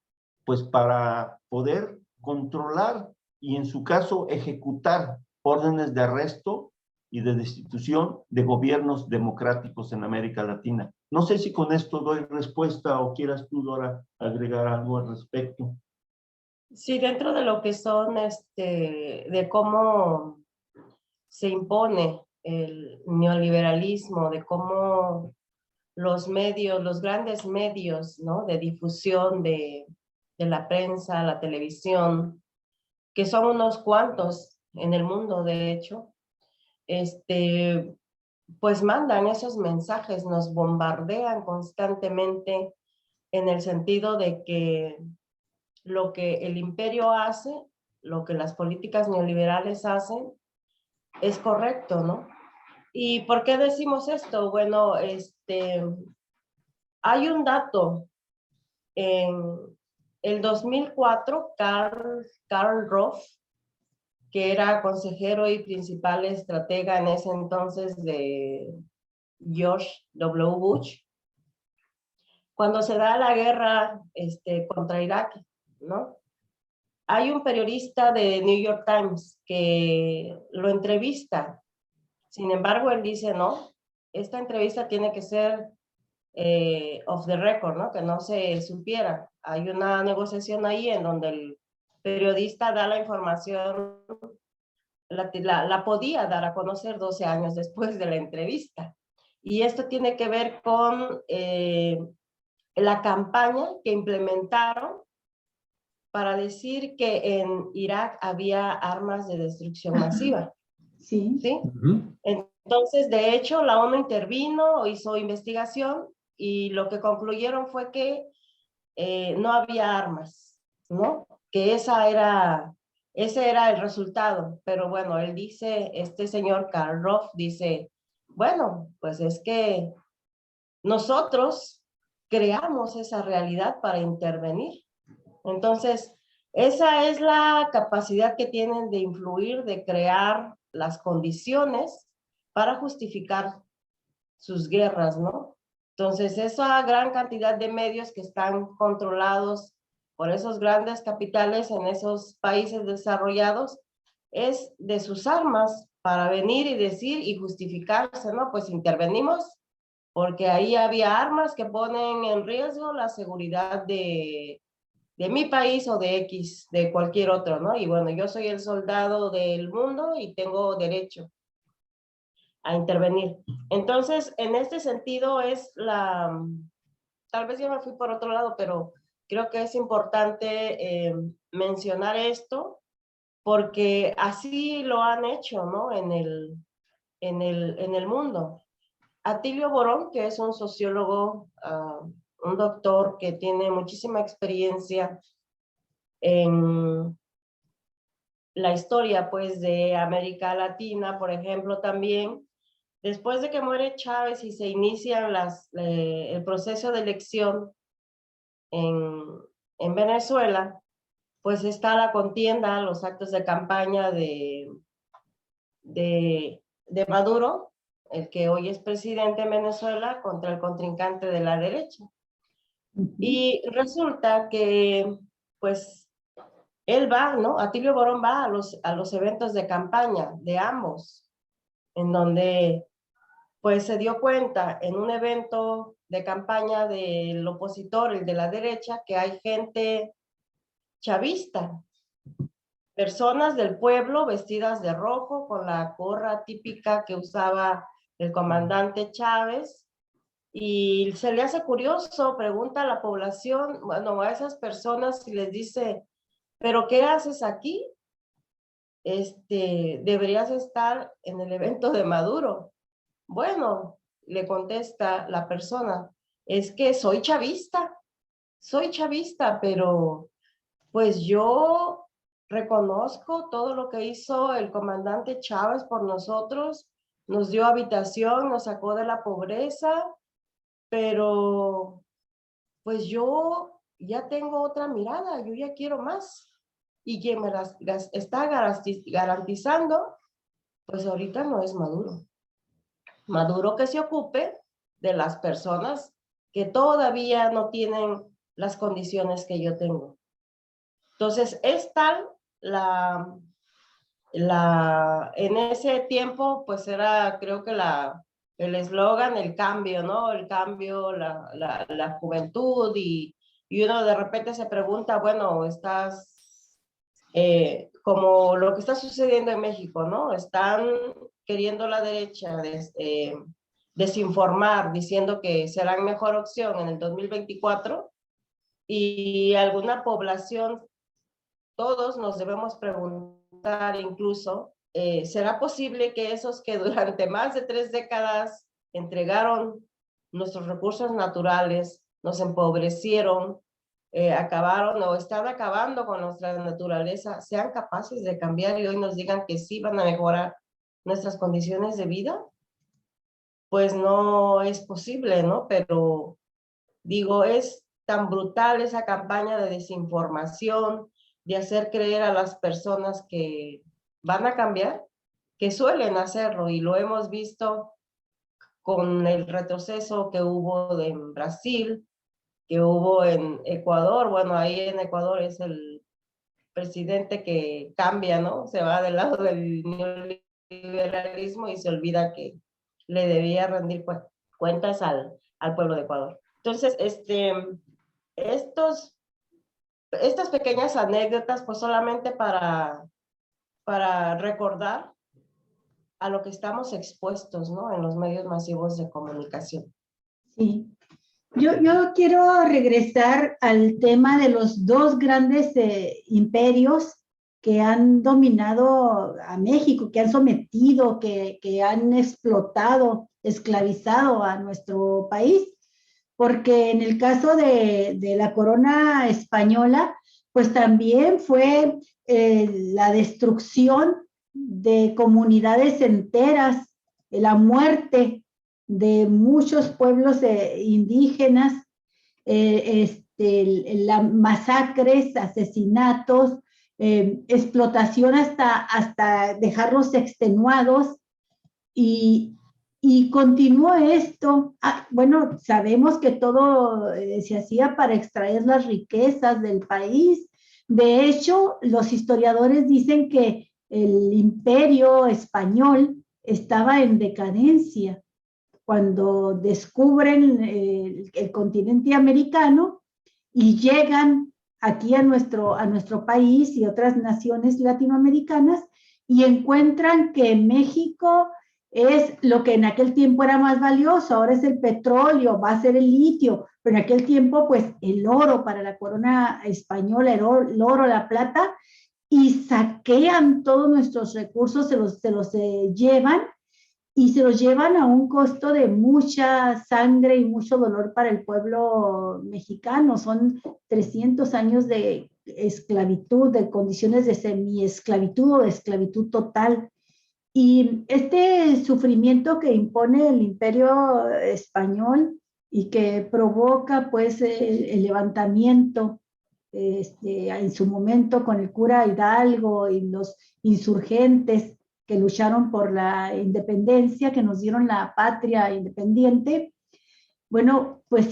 pues para poder controlar y en su caso ejecutar órdenes de arresto y de destitución de gobiernos democráticos en América Latina. No sé si con esto doy respuesta o quieras tú, Dora, agregar algo al respecto. Sí, dentro de lo que son, de cómo se impone el neoliberalismo, de cómo los medios, los grandes medios, ¿no?, de difusión de la prensa, la televisión, que son unos cuantos en el mundo, de hecho, pues mandan esos mensajes, nos bombardean constantemente en el sentido de que lo que el imperio hace, lo que las políticas neoliberales hacen, es correcto, ¿no? ¿Y por qué decimos esto? Bueno, hay un dato. En el 2004, Karl Rove, que era consejero y principal estratega en ese entonces de George W. Bush, cuando se da la guerra contra Irak, ¿no? Hay un periodista de New York Times que lo entrevista. Sin embargo, él dice, no, esta entrevista tiene que ser off the record, ¿no? Que no se supiera. Hay una negociación ahí en donde el periodista da la información, la podía dar a conocer 12 años después de la entrevista. Y esto tiene que ver con la campaña que implementaron para decir que en Irak había armas de destrucción masiva. Sí. ¿Sí? Entonces, de hecho, la ONU intervino, hizo investigación y lo que concluyeron fue que no había armas, ¿no? Que ese era el resultado. Pero bueno, él dice, este señor Karl Rove dice, bueno, pues es que nosotros creamos esa realidad para intervenir. Entonces, esa es la capacidad que tienen de influir, de crear las condiciones para justificar sus guerras, ¿no? Entonces, esa gran cantidad de medios que están controlados por esos grandes capitales en esos países desarrollados es de sus armas para venir y decir y justificarse, ¿no? Pues intervenimos porque ahí había armas que ponen en riesgo la seguridad de mi país o de X, de cualquier otro, ¿no? Y bueno, yo soy el soldado del mundo y tengo derecho a intervenir. Entonces, en este sentido es tal vez yo me fui por otro lado, pero creo que es importante mencionar esto porque así lo han hecho, ¿no? En el mundo. Atilio Borón, que es un sociólogo, un doctor que tiene muchísima experiencia en la historia, pues, de América Latina, por ejemplo, también, después de que muere Chávez y se inicia el proceso de elección en Venezuela, pues está la contienda, los actos de campaña de Maduro, el que hoy es presidente en Venezuela, contra el contrincante de la derecha. Y resulta que, pues, él va, ¿no? Atilio Borón va a los eventos de campaña de ambos, en donde, pues, se dio cuenta en un evento de campaña del opositor, el de la derecha, que hay gente chavista, personas del pueblo vestidas de rojo, con la gorra típica que usaba el comandante Chávez, y se le hace curioso, pregunta a la población, bueno, a esas personas y les dice, ¿pero qué haces aquí? Deberías estar en el evento de Maduro. Bueno, le contesta la persona, es que soy chavista, pero pues yo reconozco todo lo que hizo el comandante Chávez por nosotros, nos dio habitación, nos sacó de la pobreza, pero pues yo ya tengo otra mirada, yo ya quiero más. Y quien me las está garantizando, pues ahorita no es Maduro. Maduro que se ocupe de las personas que todavía no tienen las condiciones que yo tengo. Entonces, es tal en ese tiempo, pues era, creo que el eslogan, el cambio, ¿no? El cambio, la juventud, y uno de repente se pregunta, bueno, estás, como lo que está sucediendo en México, ¿no? Están queriendo la derecha desinformar, diciendo que serán mejor opción en el 2024, y alguna población, todos nos debemos preguntar incluso, ¿será posible que esos que durante más de 3 décadas entregaron nuestros recursos naturales, nos empobrecieron, acabaron o están acabando con nuestra naturaleza, sean capaces de cambiar y hoy nos digan que sí van a mejorar nuestras condiciones de vida? Pues no es posible, ¿no? Pero digo, es tan brutal esa campaña de desinformación, de hacer creer a las personas que van a cambiar, que suelen hacerlo, y lo hemos visto con el retroceso que hubo en Brasil, que hubo en Ecuador. Bueno, ahí en Ecuador es el presidente que cambia, ¿no? Se va del lado del neoliberalismo y se olvida que le debía rendir cuentas al pueblo de Ecuador. Entonces, estas pequeñas anécdotas, pues solamente para recordar a lo que estamos expuestos, ¿no? En los medios masivos de comunicación. Sí. Yo quiero regresar al tema de los dos grandes imperios que han dominado a México, que han sometido, que han explotado, esclavizado a nuestro país, porque en el caso de la corona española, pues también fue la destrucción de comunidades enteras, la muerte de muchos pueblos indígenas, masacres, asesinatos, explotación hasta dejarlos extenuados, y continuó esto. Bueno, sabemos que todo se hacía para extraer las riquezas del país. De hecho, los historiadores dicen que el imperio español estaba en decadencia cuando descubren el continente americano y llegan aquí a nuestro país y otras naciones latinoamericanas, y encuentran que México es lo que en aquel tiempo era más valioso. Ahora es el petróleo, va a ser el litio, pero en aquel tiempo pues el oro para la corona española, el oro, la plata, y saquean todos nuestros recursos, se los llevan, y se los llevan a un costo de mucha sangre y mucho dolor para el pueblo mexicano. Son 300 años de esclavitud, de condiciones de semiesclavitud o de esclavitud total. Y este sufrimiento que impone el Imperio español y que provoca pues el levantamiento en su momento con el cura Hidalgo y los insurgentes que lucharon por la independencia, que nos dieron la patria independiente. Bueno, pues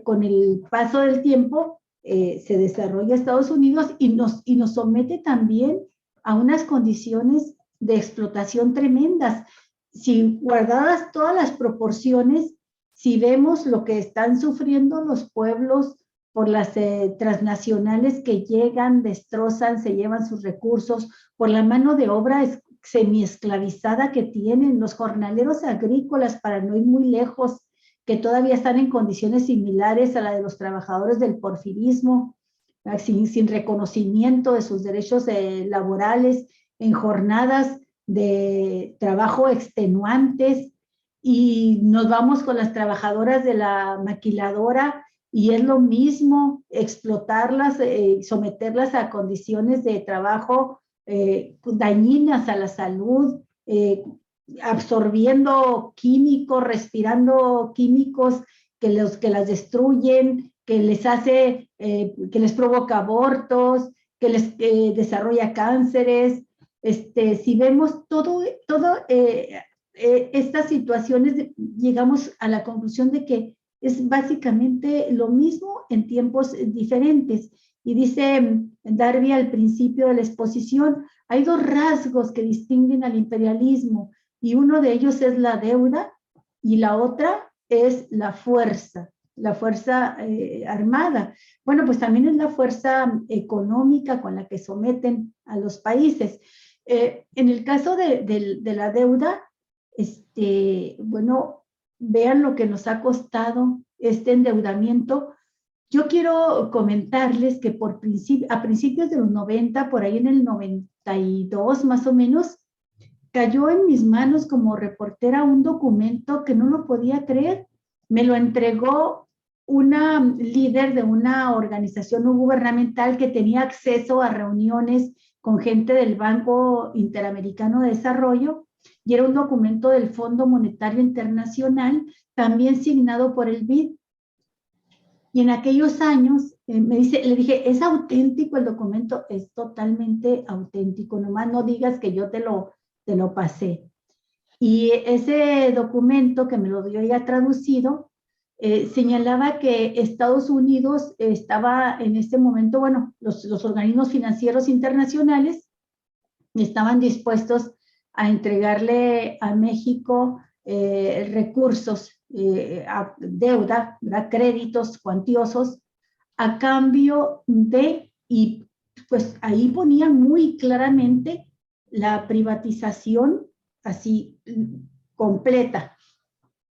con el paso del tiempo se desarrolla Estados Unidos y nos somete también a unas condiciones de explotación tremendas. Si guardadas todas las proporciones, si vemos lo que están sufriendo los pueblos por las transnacionales que llegan, destrozan, se llevan sus recursos, por la mano de obra semiesclavizada que tienen los jornaleros agrícolas, para no ir muy lejos, que todavía están en condiciones similares a la de los trabajadores del porfirismo, sin reconocimiento de sus derechos laborales, en jornadas de trabajo extenuantes, y nos vamos con las trabajadoras de la maquiladora, y es lo mismo, explotarlas, someterlas a condiciones de trabajo dañinas a la salud, absorbiendo químicos, respirando químicos que las destruyen, que les provoca abortos, que les desarrolla cánceres. Si vemos todo estas situaciones, llegamos a la conclusión de que es básicamente lo mismo en tiempos diferentes. Y dice Darby al principio de la exposición, hay dos rasgos que distinguen al imperialismo, y uno de ellos es la deuda y la otra es la fuerza armada. Bueno, pues también es la fuerza económica con la que someten a los países. En el caso de la deuda, bueno, vean lo que nos ha costado este endeudamiento. Yo quiero comentarles que a principios de los 90, por ahí en el 92 más o menos, cayó en mis manos como reportera un documento que no lo podía creer. Me lo entregó una líder de una organización no gubernamental que tenía acceso a reuniones con gente del Banco Interamericano de Desarrollo, y era un documento del Fondo Monetario Internacional, también signado por el BID. Y en aquellos años, le dije, ¿es auténtico el documento? Es totalmente auténtico, nomás no digas que yo te lo pasé. Y ese documento, que me lo dio ya traducido, señalaba que Estados Unidos estaba en este momento, bueno, los organismos financieros internacionales estaban dispuestos a entregarle a México recursos, deuda, ¿verdad? Créditos cuantiosos, a cambio de, y pues ahí ponían muy claramente la privatización así completa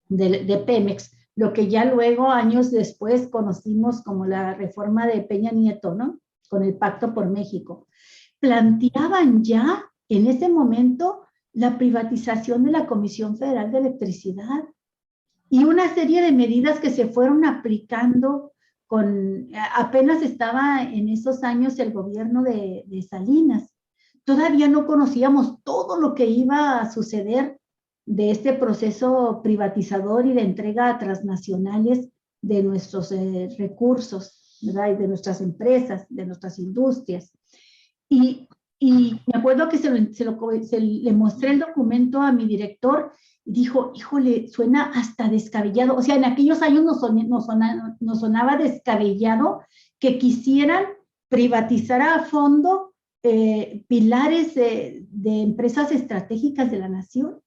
de Pemex, lo que ya luego, años después, conocimos como la reforma de Peña Nieto, ¿no? Con el Pacto por México. Planteaban ya en ese momento la privatización de la Comisión Federal de Electricidad y una serie de medidas que se fueron aplicando apenas estaba en esos años el gobierno de Salinas. Todavía no conocíamos todo lo que iba a suceder de este proceso privatizador y de entrega a transnacionales de nuestros recursos, ¿verdad? Y de nuestras empresas, de nuestras industrias. Y me acuerdo que le mostré el documento a mi director y dijo, híjole, suena hasta descabellado. O sea, en aquellos años nos sonaba descabellado que quisieran privatizar a fondo pilares de empresas estratégicas de la nación.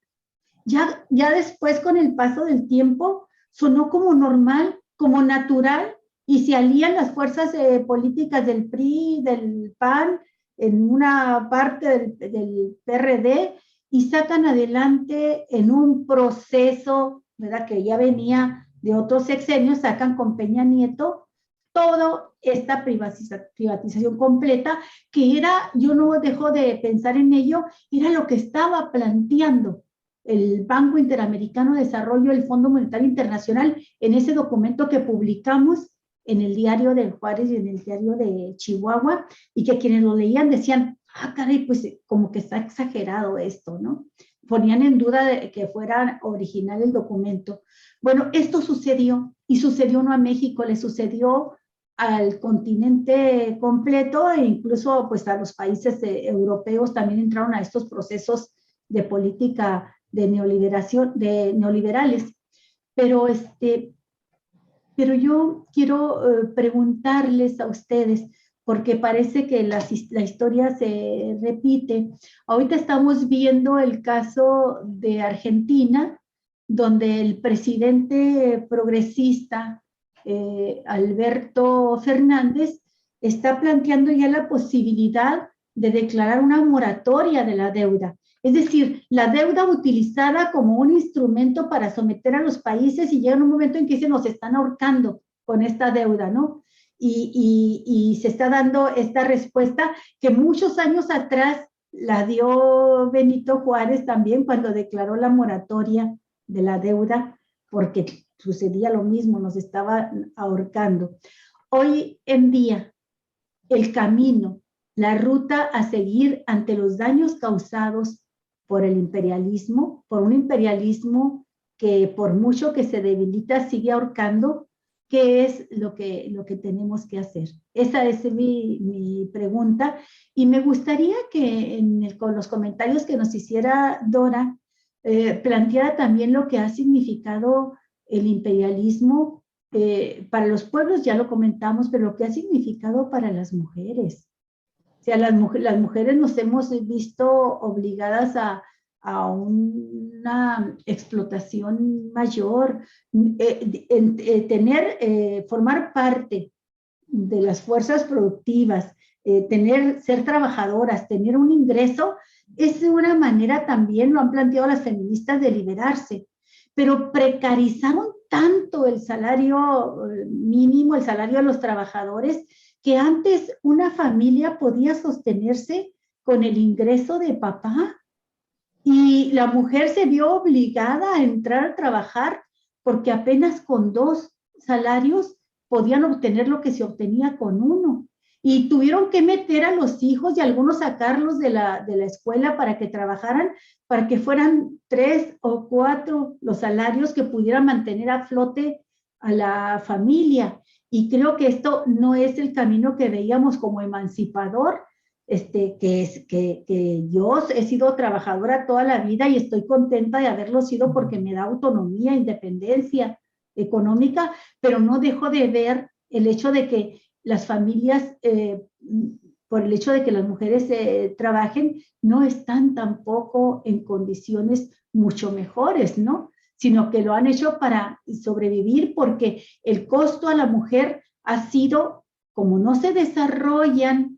Ya después, con el paso del tiempo, sonó como normal, como natural, y se alían las fuerzas políticas del PRI, del PAN, en una parte del PRD, y sacan adelante en un proceso, ¿verdad?, que ya venía de otros sexenios, sacan con Peña Nieto toda esta privatización completa, que era, yo no dejo de pensar en ello, era lo que estaba planteando el Banco Interamericano de Desarrollo, el Fondo Monetario Internacional, en ese documento que publicamos en el diario de Juárez y en el diario de Chihuahua, y que quienes lo leían decían, ah, caray, pues como que está exagerado esto, ¿no? Ponían en duda de que fuera original el documento. Bueno, esto sucedió, y sucedió no a México, le sucedió al continente completo, e incluso pues a los países europeos también entraron a estos procesos de política de neoliberación, de neoliberales. Pero yo quiero preguntarles a ustedes, porque parece que la historia se repite. Ahorita estamos viendo el caso de Argentina, donde el presidente progresista, Alberto Fernández, está planteando ya la posibilidad de declarar una moratoria de la deuda. Es decir, la deuda utilizada como un instrumento para someter a los países, y llega un momento en que se nos están ahorcando con esta deuda, ¿no? Y se está dando esta respuesta que muchos años atrás la dio Benito Juárez también cuando declaró la moratoria de la deuda, porque sucedía lo mismo, nos estaba ahorcando. Hoy en día, el camino, la ruta a seguir ante los daños causados por el imperialismo, por un imperialismo que por mucho que se debilita sigue ahorcando, ¿qué es lo que tenemos que hacer? Esa es mi pregunta, y me gustaría que con los comentarios que nos hiciera Dora, planteara también lo que ha significado el imperialismo para los pueblos, ya lo comentamos, pero lo que ha significado para las mujeres. O sea, las mujeres nos hemos visto obligadas a una explotación mayor, formar parte de las fuerzas productivas, ser trabajadoras, tener un ingreso, es de una manera también, lo han planteado las feministas, de liberarse, pero precarizaron tanto el salario mínimo, el salario de los trabajadores, que antes una familia podía sostenerse con el ingreso de papá, y la mujer se vio obligada a entrar a trabajar porque apenas con 2 salarios podían obtener lo que se obtenía con 1. Y tuvieron que meter a los hijos y algunos sacarlos de la escuela para que trabajaran, para que fueran 3 o 4 los salarios que pudieran mantener a flote a la familia. Y creo que esto no es el camino que veíamos como emancipador, que yo he sido trabajadora toda la vida y estoy contenta de haberlo sido porque me da autonomía, independencia económica, pero no dejo de ver el hecho de que las familias, por el hecho de que las mujeres trabajen, no están tampoco en condiciones mucho mejores, ¿no? Sino que lo han hecho para sobrevivir, porque el costo a la mujer ha sido, como no se desarrollan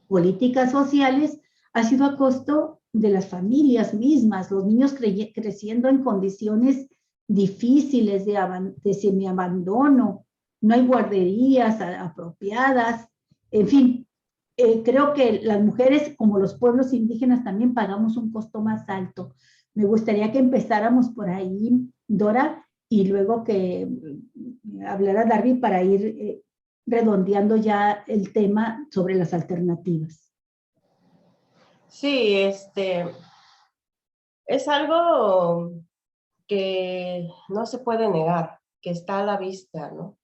políticas sociales, ha sido a costo de las familias mismas, los niños creciendo en condiciones difíciles de semiabandono, no hay guarderías apropiadas, en fin, creo que las mujeres, como los pueblos indígenas, también pagamos un costo más alto. Me gustaría que empezáramos por ahí, Dora, y luego que hablara Darby para ir redondeando ya el tema sobre las alternativas. Sí, es algo que no se puede negar, que está a la vista, ¿no?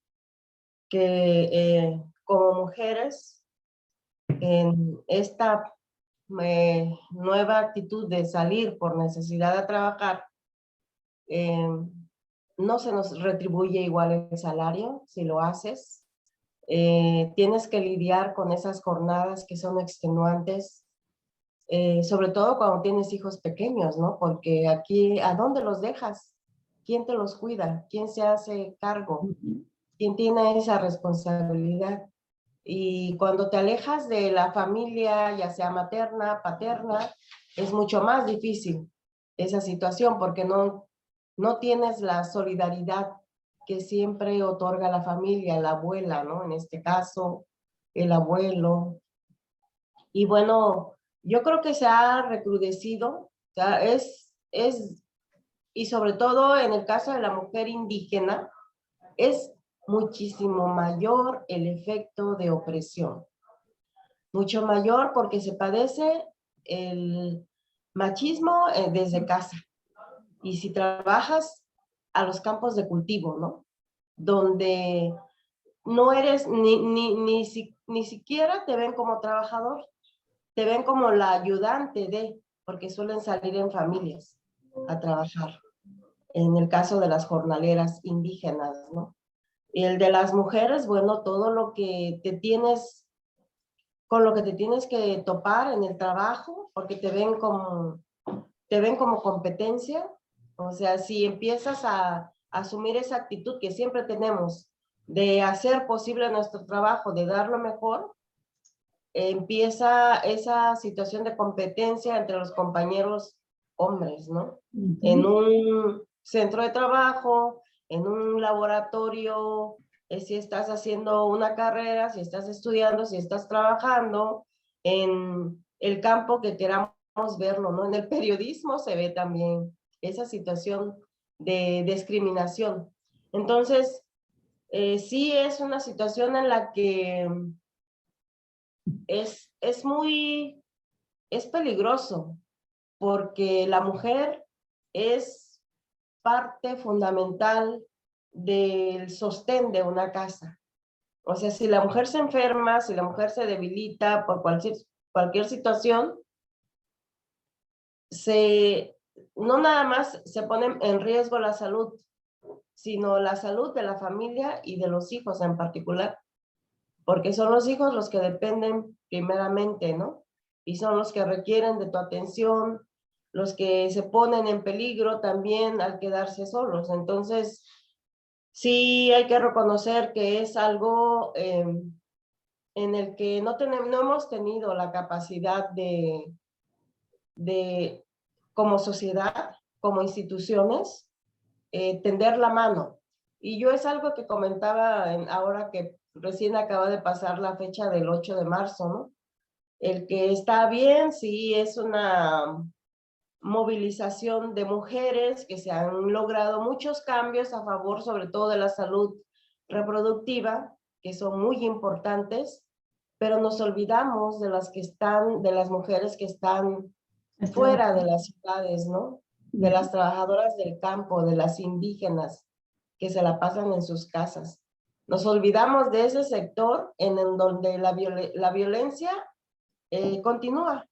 Que como mujeres, en esta nueva actitud de salir por necesidad a trabajar, no se nos retribuye igual el salario si lo haces. Tienes que lidiar con esas jornadas que son extenuantes, sobre todo cuando tienes hijos pequeños, ¿no? Porque aquí, ¿a dónde los dejas? ¿Quién te los cuida? ¿Quién se hace cargo? ¿Quién tiene esa responsabilidad? Y cuando te alejas de la familia, ya sea materna, paterna, es mucho más difícil esa situación, porque no tienes la solidaridad que siempre otorga la familia, la abuela, ¿no? En este caso, el abuelo. Y bueno, yo creo que se ha recrudecido, o sea, y sobre todo en el caso de la mujer indígena, es muchísimo mayor el efecto de opresión. Mucho mayor porque se padece el machismo desde casa. Y si trabajas a los campos de cultivo, ¿no? Donde no eres ni siquiera te ven como trabajador, te ven como la ayudante de, porque suelen salir en familias a trabajar. En el caso de las jornaleras indígenas, ¿no? Y el de las mujeres, bueno, todo lo que te tienes, con lo que te tienes que topar en el trabajo, porque te ven como competencia. O sea, si empiezas a asumir esa actitud que siempre tenemos de hacer posible nuestro trabajo, de dar lo mejor, empieza esa situación de competencia entre los compañeros hombres, ¿no? En un centro de trabajo, en un laboratorio, si estás haciendo una carrera, si estás estudiando, si estás trabajando, en el campo que queramos verlo, ¿no? En el periodismo se ve también esa situación de discriminación. Entonces, sí es una situación en la que es peligroso, porque la mujer es parte fundamental del sostén de una casa. O sea, si la mujer se enferma, si la mujer se debilita por cualquier situación, no nada más se pone en riesgo la salud, sino la salud de la familia y de los hijos en particular, porque son los hijos los que dependen primeramente, ¿no? Y son los que requieren de tu atención, los que se ponen en peligro también al quedarse solos. Entonces, sí hay que reconocer que es algo en el que no hemos tenido la capacidad de, como sociedad, como instituciones, tender la mano. Y yo es algo que comentaba ahora que recién acaba de pasar la fecha del 8 de marzo, ¿no? El que está bien, sí, es una movilización de mujeres, que se han logrado muchos cambios a favor, sobre todo de la salud reproductiva, que son muy importantes, pero nos olvidamos de las mujeres que están fuera de las ciudades, ¿no? De las trabajadoras del campo, de las indígenas, que se la pasan en sus casas. Nos olvidamos de ese sector en donde la violencia continúa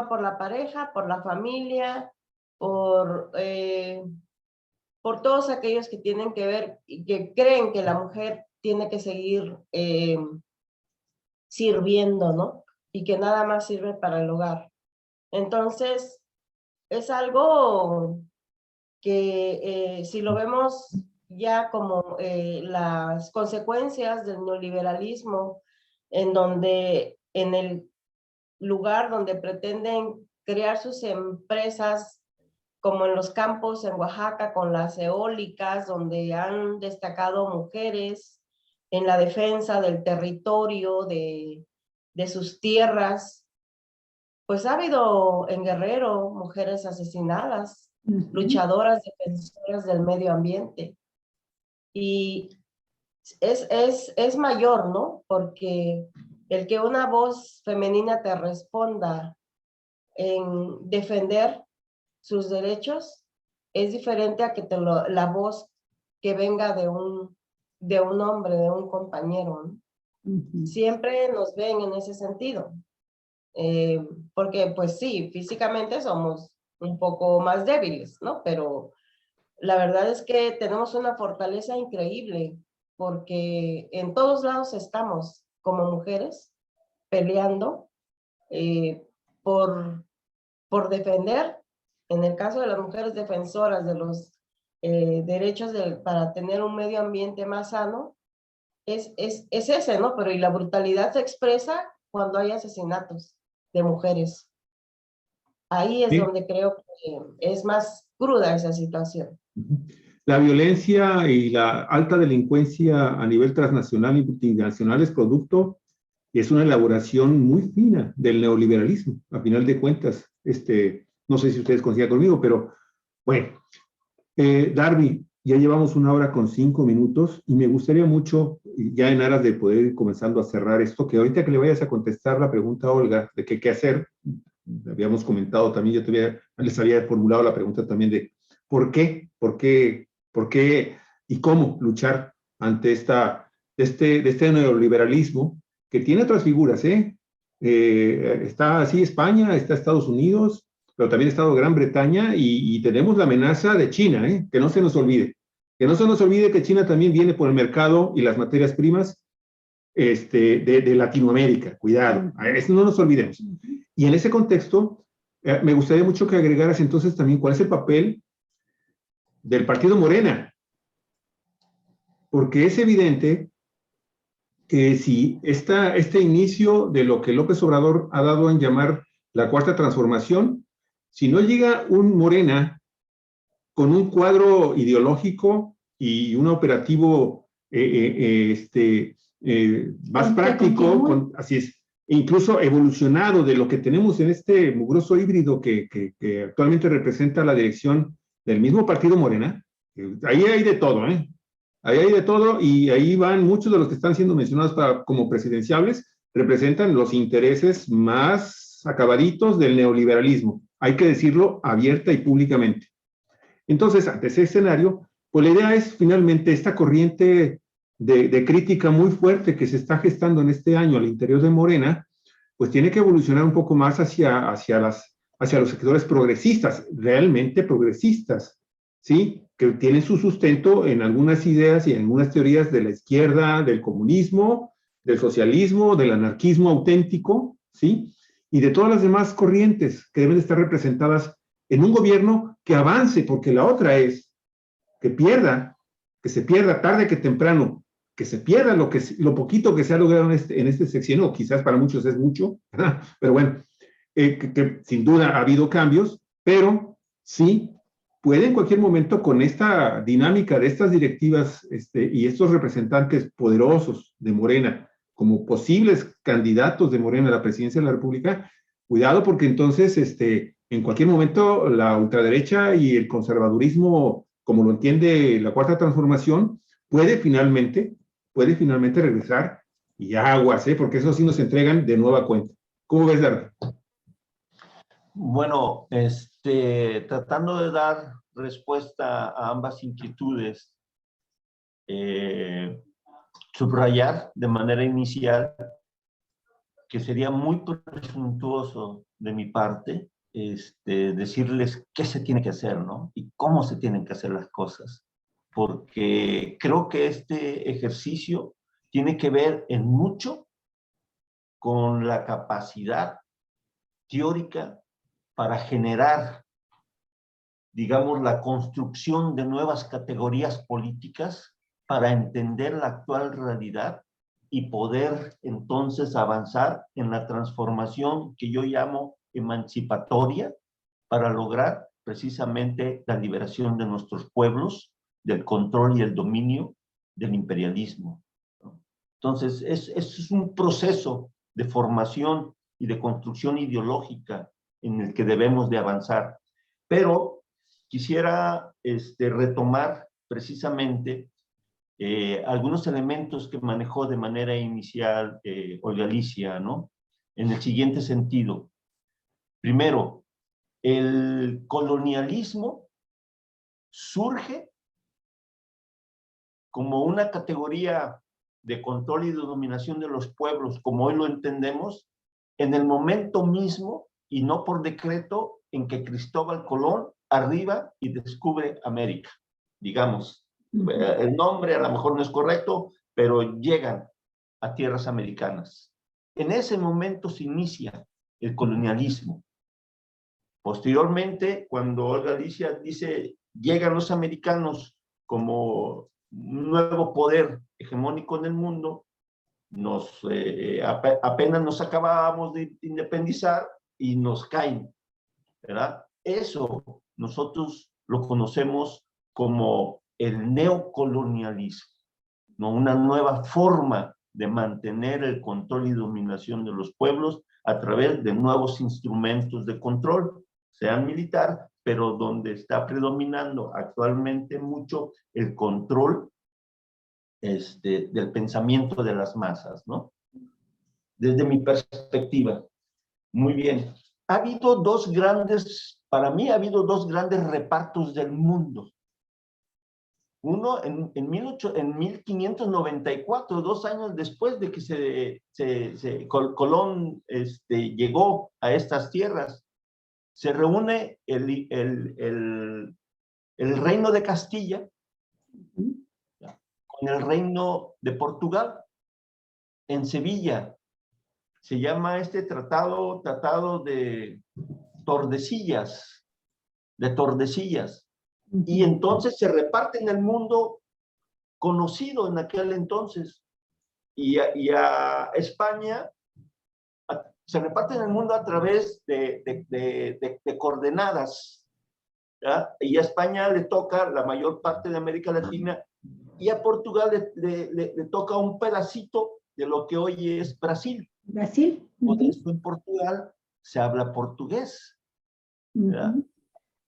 por la pareja, por la familia, por todos aquellos que tienen que ver y que creen que la mujer tiene que seguir sirviendo, ¿no? Y que nada más sirve para el hogar. Entonces, es algo que si lo vemos ya como las consecuencias del neoliberalismo, en donde en el lugar donde pretenden crear sus empresas, como en los campos en Oaxaca con las eólicas, donde han destacado mujeres en la defensa del territorio, de sus tierras. Pues ha habido en Guerrero mujeres asesinadas, luchadoras, defensoras del medio ambiente. Y es mayor, ¿no? Porque el que una voz femenina te responda en defender sus derechos es diferente a que la voz que venga de un hombre, de un compañero, ¿no? Siempre nos ven en ese sentido. Porque pues sí, físicamente somos un poco más débiles, ¿no? Pero la verdad es que tenemos una fortaleza increíble, porque en todos lados estamos como mujeres peleando por defender, en el caso de las mujeres defensoras de los derechos para tener un medio ambiente más sano, es ese, ¿no? Pero y la brutalidad se expresa cuando hay asesinatos de mujeres. Ahí es donde creo que es más cruda esa situación. La violencia y la alta delincuencia a nivel transnacional y multinacional es una elaboración muy fina del neoliberalismo, a final de cuentas. No sé si ustedes coinciden conmigo, pero bueno. Darby, Ya llevamos 1 hora con 5 minutos y me gustaría mucho, ya en aras de poder ir comenzando a cerrar esto, que ahorita que le vayas a contestar la pregunta a Olga de qué hacer, habíamos comentado también, les había formulado la pregunta también de ¿por qué? ¿Y cómo luchar ante este neoliberalismo que tiene otras figuras, ¿eh? Está así España, está Estados Unidos, pero también está Gran Bretaña y tenemos la amenaza de China, ¿eh? Que no se nos olvide. Que no se nos olvide que China también viene por el mercado y las materias primas de Latinoamérica. Cuidado, a eso no nos olvidemos. Y en ese contexto, me gustaría mucho que agregaras entonces también cuál es el papel del partido Morena. Porque es evidente que si este inicio de lo que López Obrador ha dado en llamar la cuarta transformación, si no llega un Morena con un cuadro ideológico y un operativo más práctico, así es, incluso evolucionado de lo que tenemos en este mugroso híbrido que actualmente representa la dirección del mismo partido Morena. Ahí hay de todo, ¿eh? Ahí hay de todo y ahí van muchos de los que están siendo mencionados como presidenciables, representan los intereses más acabaditos del neoliberalismo. Hay que decirlo abierta y públicamente. Entonces, ante ese escenario, pues la idea es finalmente esta corriente de crítica muy fuerte que se está gestando en este año al interior de Morena, pues tiene que evolucionar un poco más hacia los sectores progresistas, realmente progresistas, ¿sí? Que tienen su sustento en algunas ideas y en algunas teorías de la izquierda, del comunismo, del socialismo, del anarquismo auténtico, ¿sí? Y de todas las demás corrientes que deben estar representadas en un gobierno que avance, porque la otra es que se pierda tarde que temprano, que se pierda lo poquito que se ha logrado en este sexenio, quizás para muchos es mucho, pero bueno, que sin duda ha habido cambios, pero sí puede en cualquier momento con esta dinámica de estas directivas y estos representantes poderosos de Morena, como posibles candidatos de Morena a la presidencia de la República, cuidado porque entonces en cualquier momento la ultraderecha y el conservadurismo, como lo entiende la Cuarta Transformación, puede finalmente regresar y aguas, porque eso sí nos entregan de nueva cuenta. ¿Cómo ves, Dardo? Bueno, tratando de dar respuesta a ambas inquietudes, subrayar de manera inicial que sería muy presuntuoso de mi parte decirles qué se tiene que hacer, ¿no? Y cómo se tienen que hacer las cosas. Porque creo que este ejercicio tiene que ver en mucho con la capacidad teórica para generar, digamos, la construcción de nuevas categorías políticas para entender la actual realidad y poder entonces avanzar en la transformación que yo llamo emancipatoria para lograr precisamente la liberación de nuestros pueblos del control y el dominio del imperialismo. Entonces, es un proceso de formación y de construcción ideológica en el que debemos de avanzar. Pero quisiera retomar precisamente algunos elementos que manejó de manera inicial Olga Alicia, ¿no? En el siguiente sentido. Primero, el colonialismo surge como una categoría de control y de dominación de los pueblos, como hoy lo entendemos, en el momento mismo y no por decreto en que Cristóbal Colón arriba y descubre América, digamos. El nombre a lo mejor no es correcto, pero llegan a tierras americanas. En ese momento se inicia el colonialismo. Posteriormente, cuando Olga Alicia dice, llegan los americanos como un nuevo poder hegemónico en el mundo, apenas nos acabábamos de independizar y nos caen, ¿verdad? Eso nosotros lo conocemos como el neocolonialismo, ¿no? Una nueva forma de mantener el control y dominación de los pueblos a través de nuevos instrumentos de control, sean militar pero donde está predominando actualmente mucho el control del pensamiento de las masas, ¿no? Desde mi perspectiva. Muy bien. Ha habido para mí ha habido dos grandes repartos del mundo. Uno en 1594, 2 años después de que Colón llegó a estas tierras, se reúne el reino de Castilla con el reino de Portugal en Sevilla. Se llama este tratado de Tordesillas, y entonces se reparte en el mundo conocido en aquel entonces, y a España se reparte en el mundo a través de coordenadas, ¿ya? Y a España le toca la mayor parte de América Latina, y a Portugal le toca un pedacito de lo que hoy es Brasil. Brasil. Por eso en Portugal se habla portugués, ¿ya?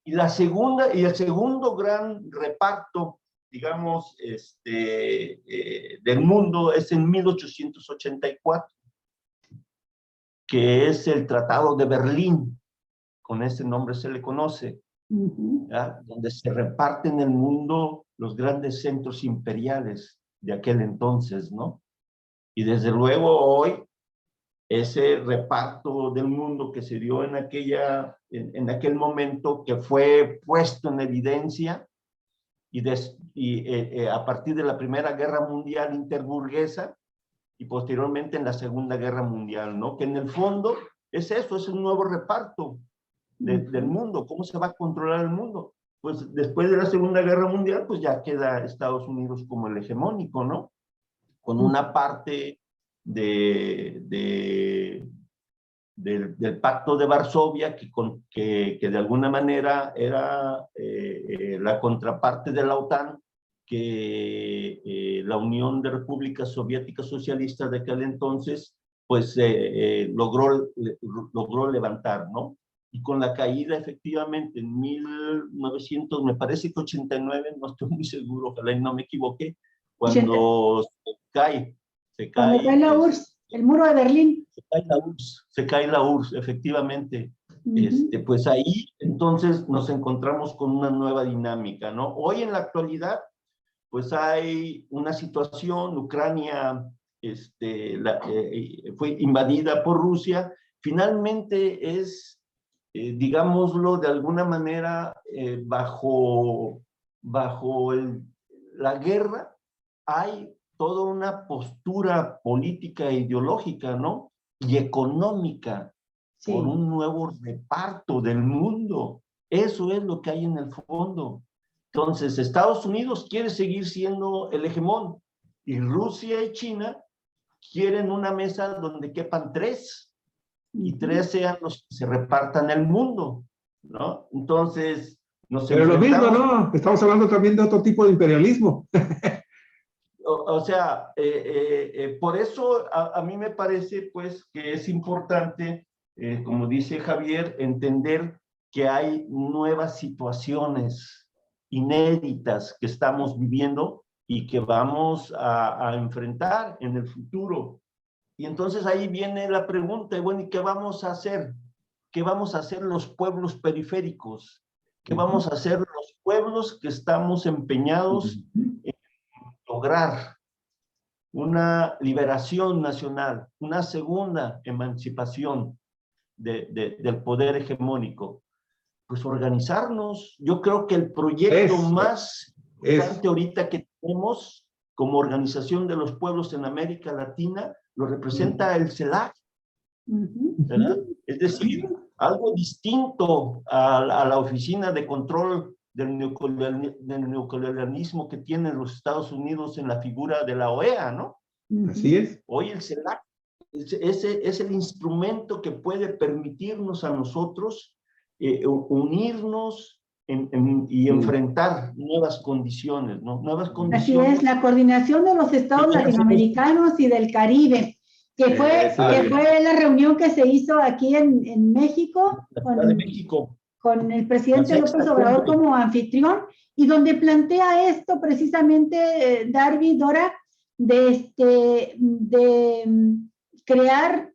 Y el segundo gran reparto, digamos, del mundo es en 1884, que es el Tratado de Berlín, con ese nombre se le conoce, ¿ya? Donde se reparten en el mundo los grandes centros imperiales de aquel entonces, ¿no? Y desde luego hoy, ese reparto del mundo que se dio en aquel momento, que fue puesto en evidencia, y a partir de la Primera Guerra Mundial interburguesa, y posteriormente en la Segunda Guerra Mundial, ¿no? Que en el fondo es eso, es un nuevo reparto del mundo. ¿Cómo se va a controlar el mundo? Pues después de la Segunda Guerra Mundial, pues ya queda Estados Unidos como el hegemónico, ¿no? Con una parte del Pacto de Varsovia, que de alguna manera era la contraparte de la OTAN, que la Unión de Repúblicas Soviéticas Socialistas de aquel entonces, pues logró levantar, ¿no? Y con la caída, efectivamente, en 1900, me parece que 89, no estoy muy seguro, ojalá y no me equivoqué, cuando se cae la URSS, el muro de Berlín. Se cae la URSS, efectivamente. Pues ahí entonces nos encontramos con una nueva dinámica, ¿no? Hoy en la actualidad, pues hay una situación, Ucrania fue invadida por Rusia, finalmente es, digámoslo de alguna manera, bajo la guerra hay toda una postura política e ideológica, ¿no? Y económica, sí, por un nuevo reparto del mundo. Eso es lo que hay en el fondo. Entonces, Estados Unidos quiere seguir siendo el hegemón, y Rusia y China quieren una mesa donde quepan 3, y 3 sean los que se repartan el mundo, ¿no? Entonces, pero lo mismo, ¿no? Estamos hablando también de otro tipo de imperialismo. O sea, por eso a mí me parece, pues, que es importante, como dice Javier, entender que hay nuevas situaciones inéditas que estamos viviendo y que vamos a enfrentar en el futuro. Y entonces ahí viene la pregunta, bueno, ¿y qué vamos a hacer? ¿Qué vamos a hacer los pueblos periféricos? ¿Qué vamos a hacer los pueblos que estamos empeñados en lograr una liberación nacional, una segunda emancipación del poder hegemónico? Pues organizarnos. Yo creo que el proyecto más importante ahorita que tenemos como organización de los pueblos en América Latina lo representa el CELAC, ¿verdad? Es decir, algo distinto a la Oficina de Control del Neocolonialismo que tienen los Estados Unidos en la figura de la OEA, ¿no? Así es. Hoy el CELAC es el instrumento que puede permitirnos a nosotros unirnos y enfrentar nuevas condiciones, ¿no? Nuevas condiciones. Así es, la coordinación de los estados latinoamericanos y del Caribe, que fue la reunión que se hizo aquí en México. La Ciudad de México. con el presidente La López sexta Obrador cumbre. como anfitrión, y donde plantea esto precisamente, Darby, Dora, de crear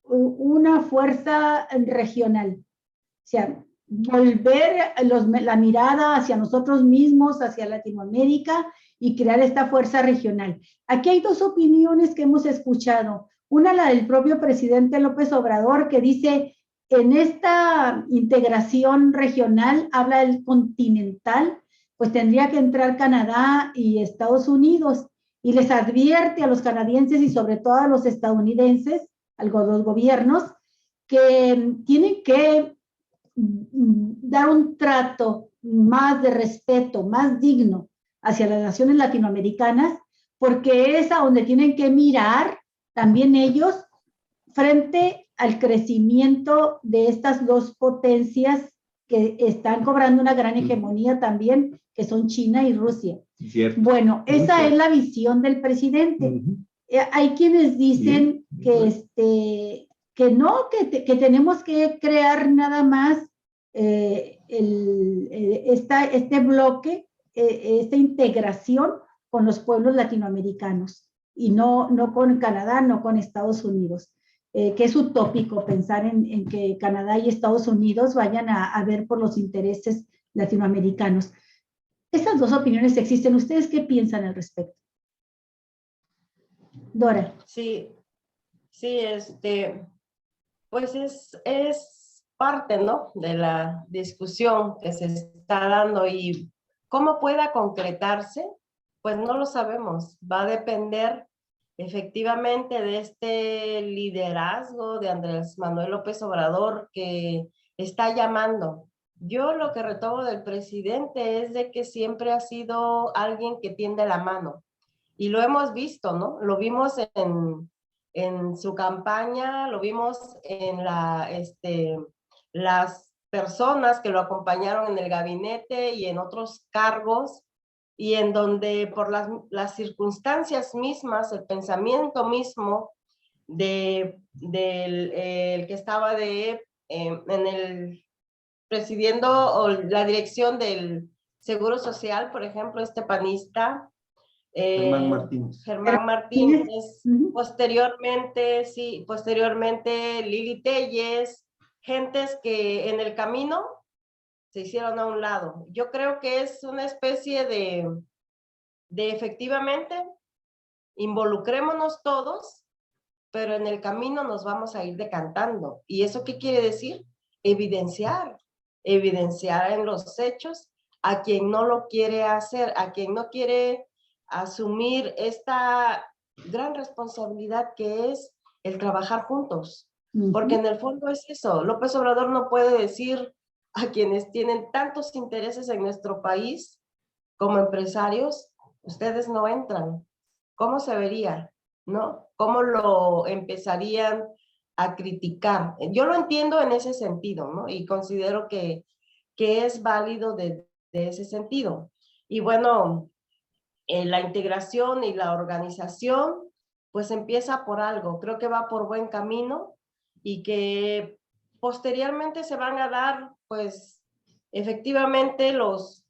una fuerza regional. O sea, volver la mirada hacia nosotros mismos, hacia Latinoamérica, y crear esta fuerza regional. Aquí hay dos opiniones que hemos escuchado. Una, la del propio presidente López Obrador, que dice, en esta integración regional, habla del continental, pues tendría que entrar Canadá y Estados Unidos, y les advierte a los canadienses y sobre todo a los estadounidenses, a los gobiernos, que tienen que dar un trato más de respeto, más digno hacia las naciones latinoamericanas, porque es a donde tienen que mirar también ellos frente al crecimiento de estas dos potencias que están cobrando una gran hegemonía también, que son China y Rusia. Cierto. Bueno, esa es la visión del presidente. Hay quienes dicen que no, que tenemos que crear nada más este bloque, esta integración con los pueblos latinoamericanos, y no con Canadá, no con Estados Unidos. Que es utópico pensar en que Canadá y Estados Unidos vayan a ver por los intereses latinoamericanos. Esas dos opiniones existen. ¿Ustedes qué piensan al respecto? Dora. Sí, sí, pues es parte, ¿no?, de la discusión que se está dando, y cómo pueda concretarse, pues no lo sabemos. Va a depender efectivamente de este liderazgo de Andrés Manuel López Obrador, que está llamando. Yo lo que retomo del presidente es de que siempre ha sido alguien que tiende la mano, y lo hemos visto, ¿no? Lo vimos en su campaña, lo vimos en las personas que lo acompañaron en el gabinete y en otros cargos, y en donde por las circunstancias mismas, el pensamiento mismo del que estaba presidiendo o la dirección del Seguro Social, por ejemplo, este panista, Germán Martínez. Germán Martínez, posteriormente Lili Telles, gentes que en el camino se hicieron a un lado. Yo creo que es una especie de efectivamente, involucrémonos todos, pero en el camino nos vamos a ir decantando. ¿Y eso qué quiere decir? Evidenciar en los hechos a quien no lo quiere hacer, a quien no quiere asumir esta gran responsabilidad que es el trabajar juntos. Porque en el fondo es eso. López Obrador no puede decir a quienes tienen tantos intereses en nuestro país como empresarios, ustedes no entran. ¿Cómo se vería? ¿No? ¿Cómo lo empezarían a criticar? Yo lo entiendo en ese sentido, ¿no? Y considero que es válido de ese sentido. Y bueno, la integración y la organización, pues empieza por algo. Creo que va por buen camino, y que posteriormente se van a dar, pues, efectivamente los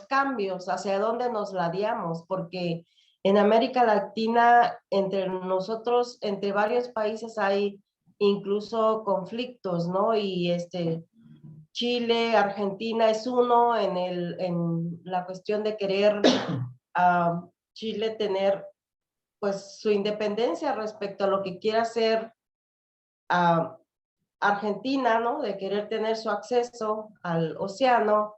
cambios hacia dónde nos ladeamos, porque en América Latina, entre nosotros, entre varios países hay incluso conflictos, ¿no? Y Chile, Argentina es uno en la cuestión de querer Chile tener pues su independencia respecto a lo que quiera hacer Argentina, ¿no? De querer tener su acceso al océano,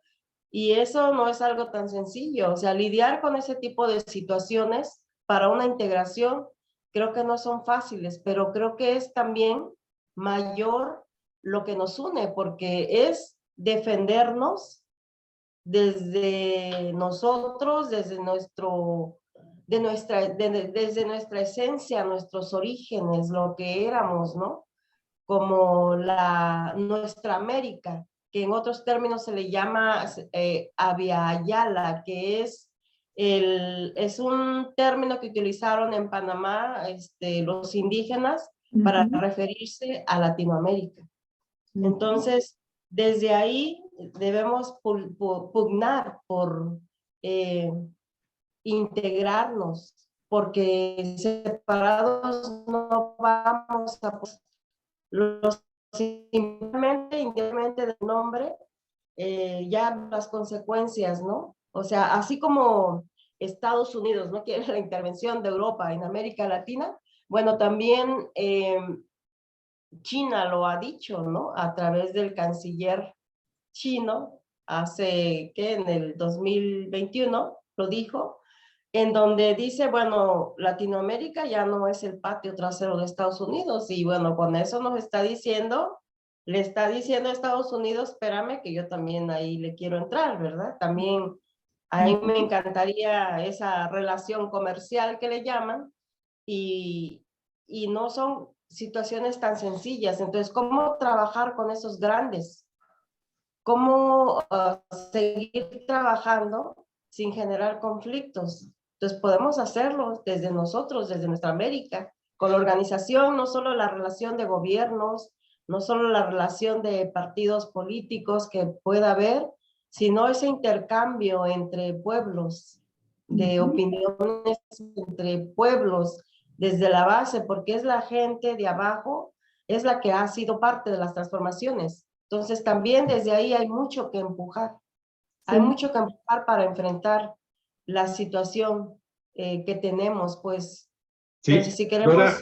y eso no es algo tan sencillo. O sea, lidiar con ese tipo de situaciones para una integración creo que no son fáciles, pero creo que es también mayor lo que nos une, porque es defendernos desde nosotros, desde desde nuestra esencia, nuestros orígenes, lo que éramos, ¿no? Como nuestra América, que en otros términos se le llama Abya Yala, que es un término que utilizaron en Panamá los indígenas para referirse a Latinoamérica. Entonces, desde ahí debemos pugnar por integrarnos, porque separados no vamos a... Simplemente, independientemente del nombre, ya las consecuencias, ¿no? O sea, así como Estados Unidos no quiere la intervención de Europa en América Latina, bueno, también China lo ha dicho, ¿no? A través del canciller chino, hace, ¿qué? En el 2021 lo dijo, en donde dice, bueno, Latinoamérica ya no es el patio trasero de Estados Unidos, y bueno, con eso nos está diciendo, le está diciendo a Estados Unidos, espérame que yo también ahí le quiero entrar, ¿verdad? También a mí me encantaría esa relación comercial que le llaman, y no son situaciones tan sencillas. Entonces, ¿cómo trabajar con esos grandes? ¿Cómo seguir trabajando sin generar conflictos? Entonces, podemos hacerlo desde nosotros, desde nuestra América, con la organización, no solo la relación de gobiernos, no solo la relación de partidos políticos que pueda haber, sino ese intercambio entre pueblos, de opiniones entre pueblos, desde la base, porque es la gente de abajo, es la que ha sido parte de las transformaciones. Entonces también desde ahí hay mucho que empujar. Sí. Hay mucho que empujar para enfrentar la situación que tenemos, pues. Sí, entonces, si queremos... Dora,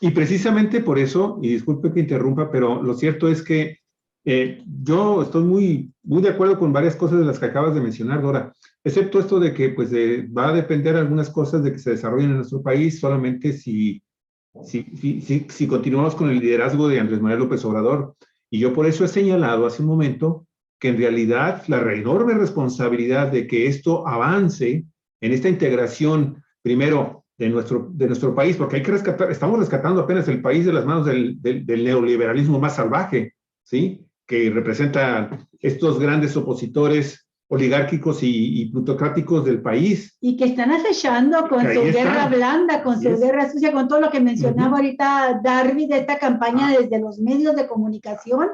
y precisamente por eso, y disculpe que interrumpa, pero lo cierto es que yo estoy muy de acuerdo con varias cosas de las que acabas de mencionar, Dora, excepto esto de que pues, va a depender algunas cosas de que se desarrollen en nuestro país solamente si continuamos con el liderazgo de Andrés Manuel López Obrador. Y yo por eso he señalado hace un momento que en realidad la enorme responsabilidad de que esto avance en esta integración, primero, de nuestro país, porque hay que rescatar, estamos rescatando apenas el país de las manos del neoliberalismo más salvaje, ¿sí? Que representa estos grandes opositores oligárquicos y plutocráticos del país. Y que están acechando con su guerra blanda, con su guerra sucia, con todo lo que mencionaba ahorita Darby, de esta campaña desde los medios de comunicación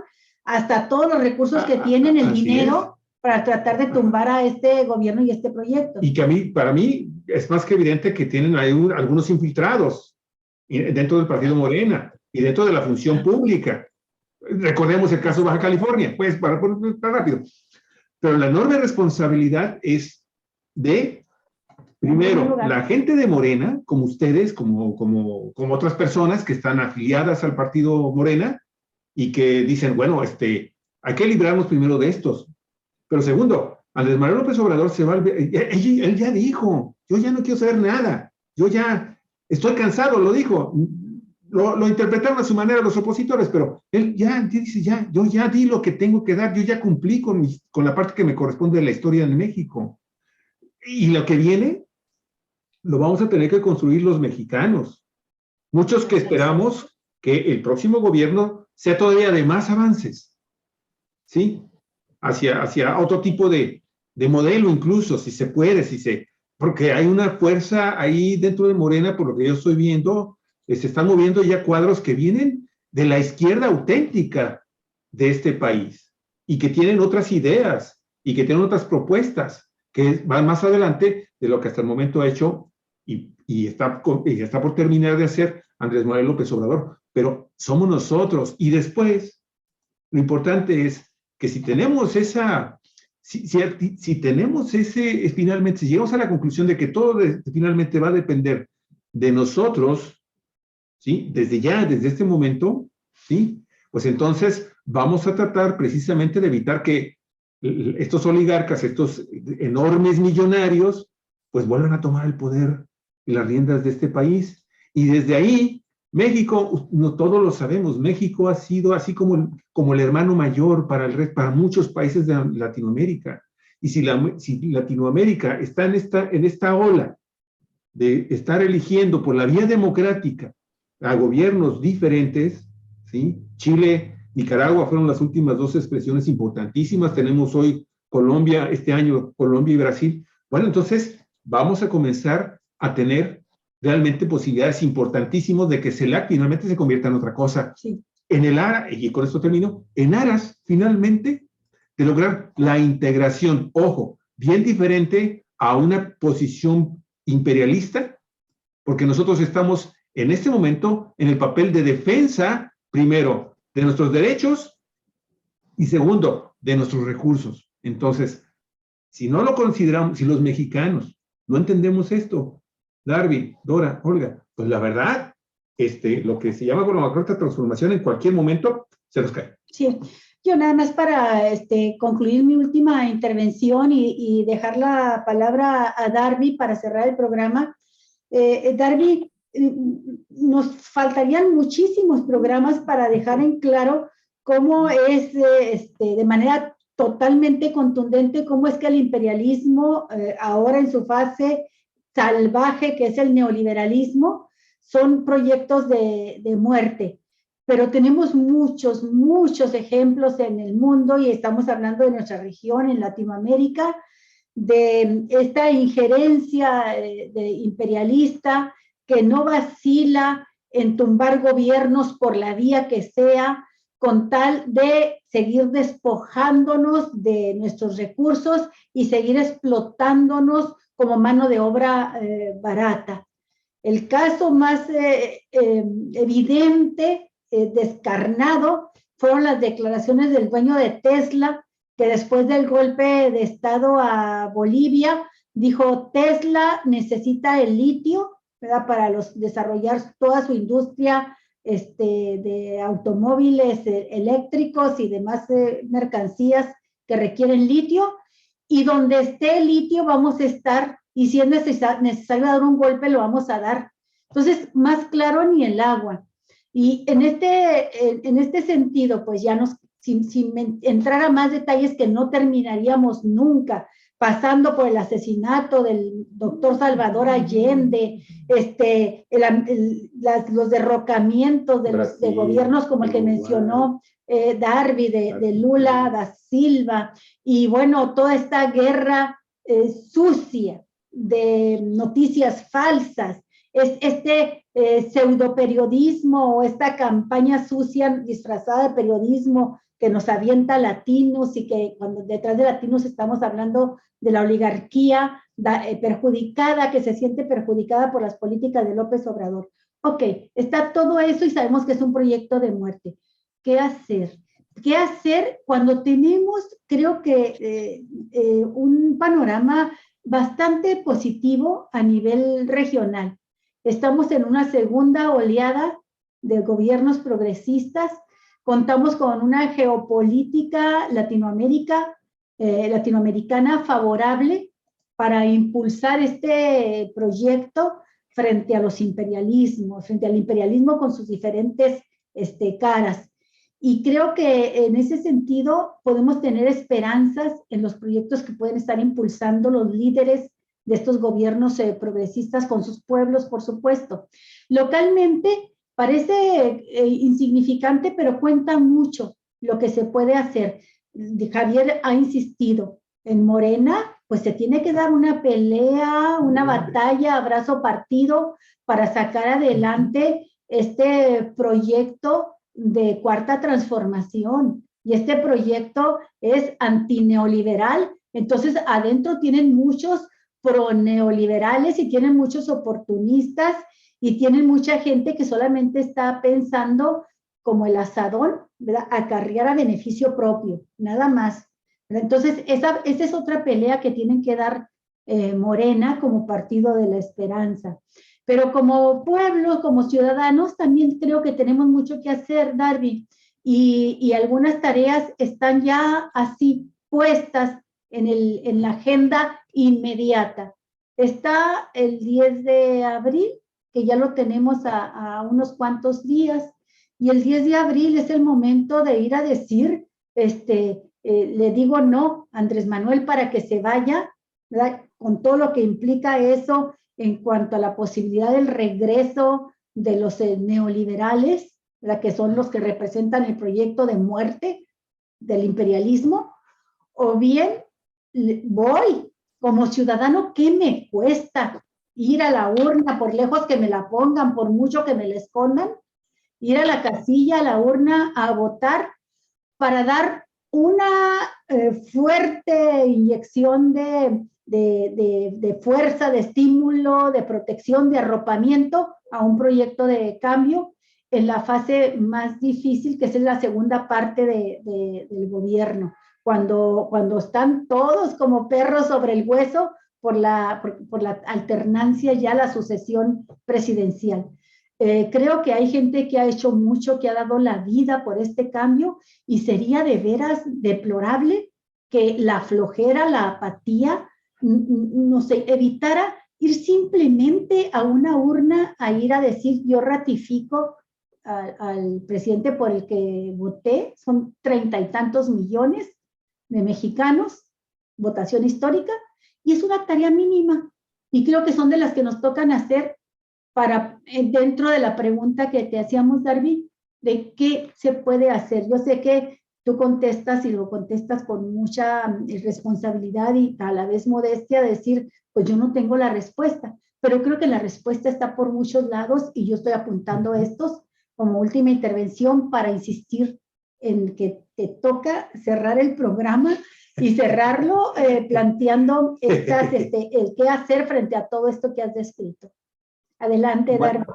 hasta todos los recursos que tienen, el dinero, para tratar de tumbar a este gobierno y este proyecto. Y que para mí, es más que evidente que tienen ahí algunos infiltrados dentro del partido Morena y dentro de la función pública. Recordemos el caso de Baja California, pues, para rápido. Pero la enorme responsabilidad es de, primero, la gente de Morena, como ustedes, como otras personas que están afiliadas al partido Morena y que dicen, bueno, hay que librarnos primero de estos. Pero segundo, Andrés Manuel López Obrador se va él ya dijo, yo ya no quiero saber nada, yo ya estoy cansado, lo dijo. Lo interpretaron a su manera los opositores, pero él ya dice, yo ya di lo que tengo que dar, yo ya cumplí con la parte que me corresponde de la historia de México. Y lo que viene, lo vamos a tener que construir los mexicanos. Muchos que esperamos que el próximo gobierno sea todavía de más avances, ¿sí? Hacia otro tipo de modelo incluso, si se puede, porque hay una fuerza ahí dentro de Morena, por lo que yo estoy viendo, se están moviendo ya cuadros que vienen de la izquierda auténtica de este país y que tienen otras ideas y que tienen otras propuestas que van más adelante de lo que hasta el momento ha hecho y está por terminar de hacer Andrés Manuel López Obrador. Pero somos nosotros. Y después, lo importante es que si tenemos finalmente, si llegamos a la conclusión de que todo finalmente va a depender de nosotros, ¿sí? Desde este momento, ¿sí? Pues entonces vamos a tratar precisamente de evitar que estos oligarcas, estos enormes millonarios, pues vuelvan a tomar el poder y las riendas de este país. Y desde ahí, México, no todos lo sabemos, México ha sido así como el hermano mayor para muchos países de Latinoamérica. Y si Latinoamérica está en esta ola de estar eligiendo por la vía democrática a gobiernos diferentes, ¿sí? Chile, Nicaragua fueron las últimas dos expresiones importantísimas. Tenemos hoy Colombia, este año Colombia y Brasil. Bueno, entonces vamos a comenzar a tener realmente posibilidades importantísimas de que CELAC finalmente se convierta en otra cosa. Sí. en el aras, y con esto termino, en aras, finalmente, de lograr la integración, ojo, bien diferente a una posición imperialista, porque nosotros estamos en este momento en el papel de defensa, primero, de nuestros derechos y segundo, de nuestros recursos. Entonces, si no lo consideramos, si los mexicanos no entendemos esto, Darby, Dora, Olga, pues la verdad, lo que se llama con la cuarta transformación en cualquier momento se nos cae. Sí, yo nada más para concluir mi última intervención y dejar la palabra a Darby para cerrar el programa. Darby, nos faltarían muchísimos programas para dejar en claro cómo es de manera totalmente contundente cómo es que el imperialismo ahora en su fase salvaje, que es el neoliberalismo, son proyectos de muerte. Pero tenemos muchos, muchos ejemplos en el mundo y estamos hablando de nuestra región, en Latinoamérica, de esta injerencia imperialista que no vacila en tumbar gobiernos por la vía que sea, con tal de seguir despojándonos de nuestros recursos y seguir explotándonos como mano de obra barata. El caso más evidente, descarnado, fueron las declaraciones del dueño de Tesla, que después del golpe de Estado a Bolivia, dijo: Tesla necesita el litio, ¿verdad?, para desarrollar toda su industria de automóviles eléctricos y demás mercancías que requieren litio, y donde esté el litio vamos a estar, y si es necesario dar un golpe, lo vamos a dar. Entonces, más claro ni el agua. Y en este sentido, pues ya sin entrar a más detalles que no terminaríamos nunca, pasando por el asesinato del doctor Salvador Allende, los derrocamientos de gobiernos como el que mencionó Darby, de Lula da Silva, y bueno, toda esta guerra sucia de noticias falsas, pseudoperiodismo o esta campaña sucia disfrazada de periodismo que nos avienta latinos, y que cuando detrás de latinos estamos hablando de la oligarquía perjudicada, que se siente perjudicada por las políticas de López Obrador. Ok, está todo eso y sabemos que es un proyecto de muerte. ¿Qué hacer? ¿Qué hacer cuando tenemos, creo que, un panorama bastante positivo a nivel regional? Estamos en una segunda oleada de gobiernos progresistas, contamos con una geopolítica latinoamericana favorable para impulsar este proyecto frente a los imperialismos, frente al imperialismo con sus diferentes caras. Y creo que en ese sentido podemos tener esperanzas en los proyectos que pueden estar impulsando los líderes de estos gobiernos progresistas con sus pueblos, por supuesto. Localmente parece insignificante, pero cuenta mucho lo que se puede hacer. Javier ha insistido, en Morena, pues se tiene que dar una pelea, una batalla a brazo partido para sacar adelante este proyecto de cuarta transformación. Y este proyecto es antineoliberal, entonces adentro tienen muchos proneoliberales y tienen muchos oportunistas y tienen mucha gente que solamente está pensando como el asadón, ¿verdad?, acarrear a beneficio propio, nada más. Entonces, esa es otra pelea que tienen que dar Morena como Partido de la Esperanza. Pero como pueblo, como ciudadanos, también creo que tenemos mucho que hacer, Darby, y algunas tareas están ya así puestas en la agenda inmediata. Está el 10 de abril, que ya lo tenemos a unos cuantos días, y el 10 de abril es el momento de ir a decir, le digo no a Andrés Manuel para que se vaya, ¿verdad?, con todo lo que implica eso en cuanto a la posibilidad del regreso de los neoliberales, ¿verdad?, que son los que representan el proyecto de muerte del imperialismo, o bien voy como ciudadano. ¿Qué me cuesta ir a la urna, por lejos que me la pongan, por mucho que me la escondan? ir a la casilla, a la urna, a votar para dar una fuerte inyección de fuerza, de estímulo, de protección, de arropamiento a un proyecto de cambio en la fase más difícil, que es la segunda parte del gobierno, cuando están todos como perros sobre el hueso por la alternancia ya, la sucesión presidencial. Creo que hay gente que ha hecho mucho, que ha dado la vida por este cambio, y sería de veras deplorable que la flojera, la apatía, no sé, evitara ir simplemente a una urna a ir a decir yo ratifico al presidente por el que voté. Son 30 y tantos millones de mexicanos, votación histórica, y es una tarea mínima, y creo que son de las que nos tocan hacer para, dentro de la pregunta que te hacíamos, Darby, de qué se puede hacer. Yo sé que tú contestas y lo contestas con mucha responsabilidad y a la vez modestia, decir, pues yo no tengo la respuesta, pero creo que la respuesta está por muchos lados, y yo estoy apuntando estos como última intervención para insistir en que te toca cerrar el programa y cerrarlo planteando el qué hacer frente a todo esto que has descrito. Adelante, Bueno, Darby.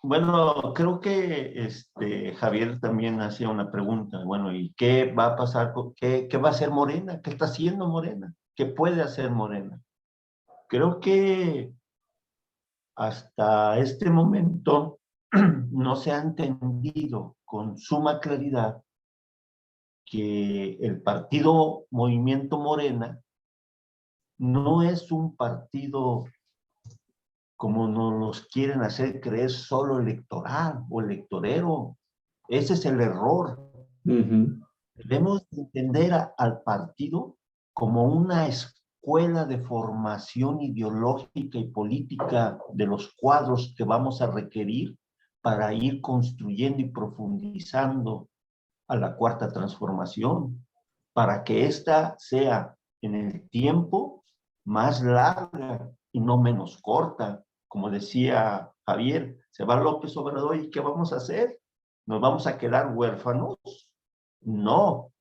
bueno, creo que Javier también hacía una pregunta. Bueno, ¿y qué va a pasar? ¿Qué va a hacer Morena? ¿Qué está haciendo Morena? ¿Qué puede hacer Morena? Creo que hasta este momento no se ha entendido con suma claridad que el partido Movimiento Morena no es un partido como nos quieren hacer creer, solo electoral o electorero. Ese es el error. Debemos entender al partido como una escuela de formación ideológica y política de los cuadros que vamos a requerir para ir construyendo y profundizando a la cuarta transformación, para que ésta sea en el tiempo más larga y no menos corta. Como decía Javier, se va López Obrador y ¿qué vamos a hacer? ¿Nos vamos a quedar huérfanos? No.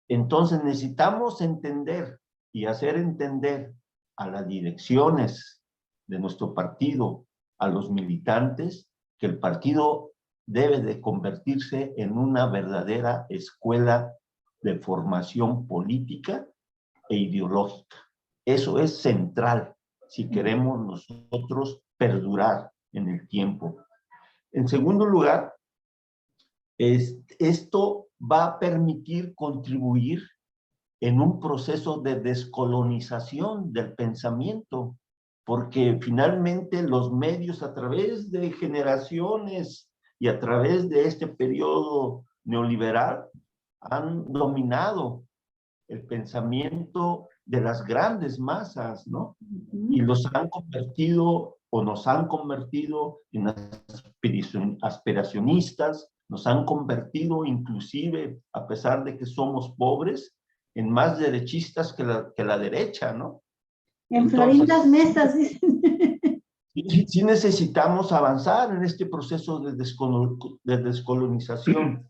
Entonces necesitamos entender y hacer entender a las direcciones de nuestro partido, a los militantes, que el partido debe de convertirse en una verdadera escuela de formación política e ideológica. Eso es central si queremos nosotros perdurar en el tiempo. En segundo lugar, esto va a permitir contribuir en un proceso de descolonización del pensamiento, porque finalmente los medios, a través de generaciones y a través de este periodo neoliberal, han dominado el pensamiento de las grandes masas, ¿no? Y los han convertido o nos han convertido en aspiracionistas, nos han convertido inclusive, a pesar de que somos pobres, en más derechistas que la derecha, ¿no? En florindas mesas, dicen. Sí necesitamos avanzar en este proceso de descolonización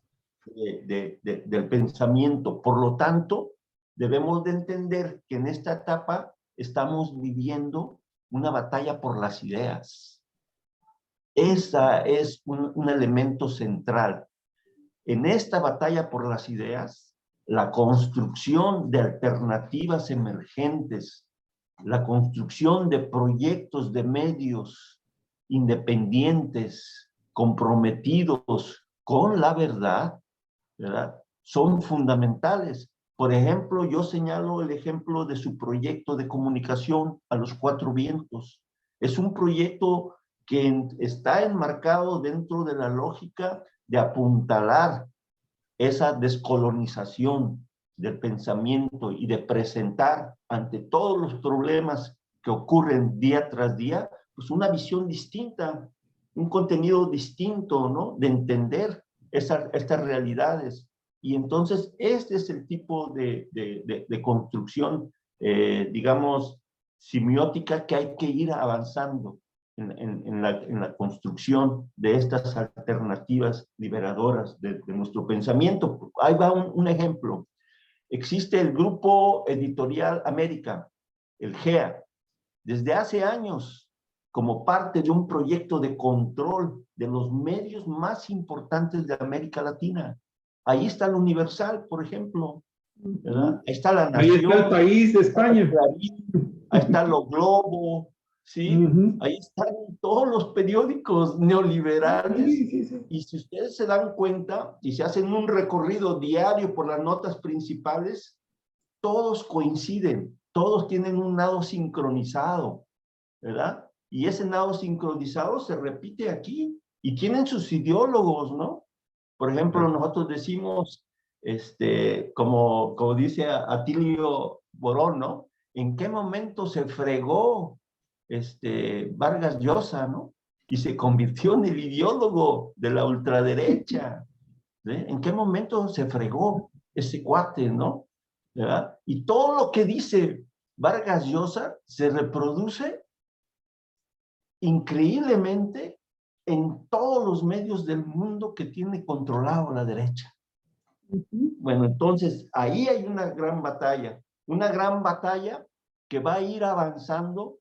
del pensamiento. Por lo tanto, debemos de entender que en esta etapa estamos viviendo una batalla por las ideas. Esa es un elemento central. En esta batalla por las ideas, la construcción de alternativas emergentes, la construcción de proyectos de medios independientes, comprometidos con la verdad, ¿verdad?, son fundamentales. Por ejemplo, yo señalo el ejemplo de su proyecto de comunicación a los Cuatro Vientos. Es un proyecto que está enmarcado dentro de la lógica de apuntalar esa descolonización del pensamiento y de presentar ante todos los problemas que ocurren día tras día, pues una visión distinta, un contenido distinto, ¿no?, de entender estas realidades. Y entonces este es el tipo de construcción, digamos, semiótica que hay que ir avanzando. en la construcción de estas alternativas liberadoras de nuestro pensamiento. Ahí va un ejemplo. Existe el Grupo Editorial América, el GEA, desde hace años, como parte de un proyecto de control de los medios más importantes de América Latina. Ahí está el Universal, por ejemplo, ¿verdad? Ahí está La Nación. Ahí está El País de España. Ahí está Lo Globo, ¿sí? Ahí están todos los periódicos neoliberales. Sí. Y si ustedes se dan cuenta y se hacen un recorrido diario por las notas principales, todos coinciden, todos tienen un nado sincronizado, ¿verdad? Y ese nado sincronizado se repite aquí y tienen sus ideólogos, ¿no? Por ejemplo, nosotros decimos, como dice Atilio Borón, ¿no? ¿En qué momento se fregó Vargas Llosa, ¿no? Y se convirtió en el ideólogo de la ultraderecha. ¿Sí? ¿En qué momento se fregó ese cuate, ¿no? ¿Verdad? Y todo lo que dice Vargas Llosa se reproduce increíblemente en todos los medios del mundo que tiene controlado la derecha. Bueno, entonces ahí hay una gran batalla que va a ir avanzando,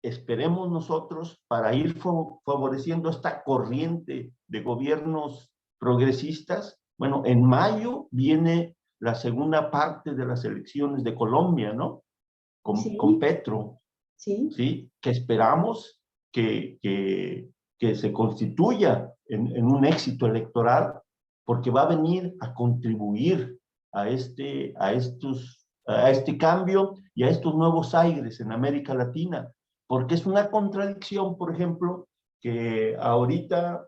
esperemos nosotros, para ir favoreciendo esta corriente de gobiernos progresistas. Bueno, en mayo viene la segunda parte de las elecciones de Colombia, ¿no? Con Petro. Sí, que esperamos que se constituya en un éxito electoral, porque va a venir a contribuir a este cambio y a estos nuevos aires en América Latina, porque es una contradicción, por ejemplo, que ahorita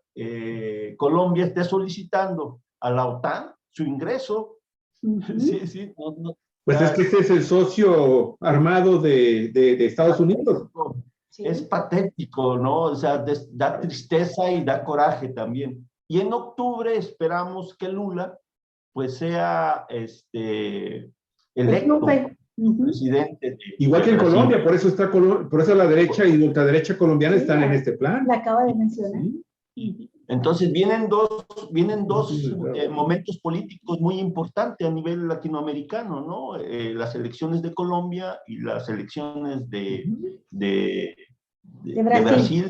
Colombia esté solicitando a la OTAN su ingreso. Sí, pues es que este es el socio armado de Estados Unidos. Es patético, ¿no? O sea, da tristeza y da coraje también. Y en octubre esperamos que Lula, pues, sea electo presidente. Igual que en Colombia, por eso la derecha y la ultraderecha colombiana están en este plan. La acaba de mencionar. Entonces vienen dos momentos políticos muy importantes a nivel latinoamericano, ¿no? Las elecciones de Colombia y las elecciones de Brasil.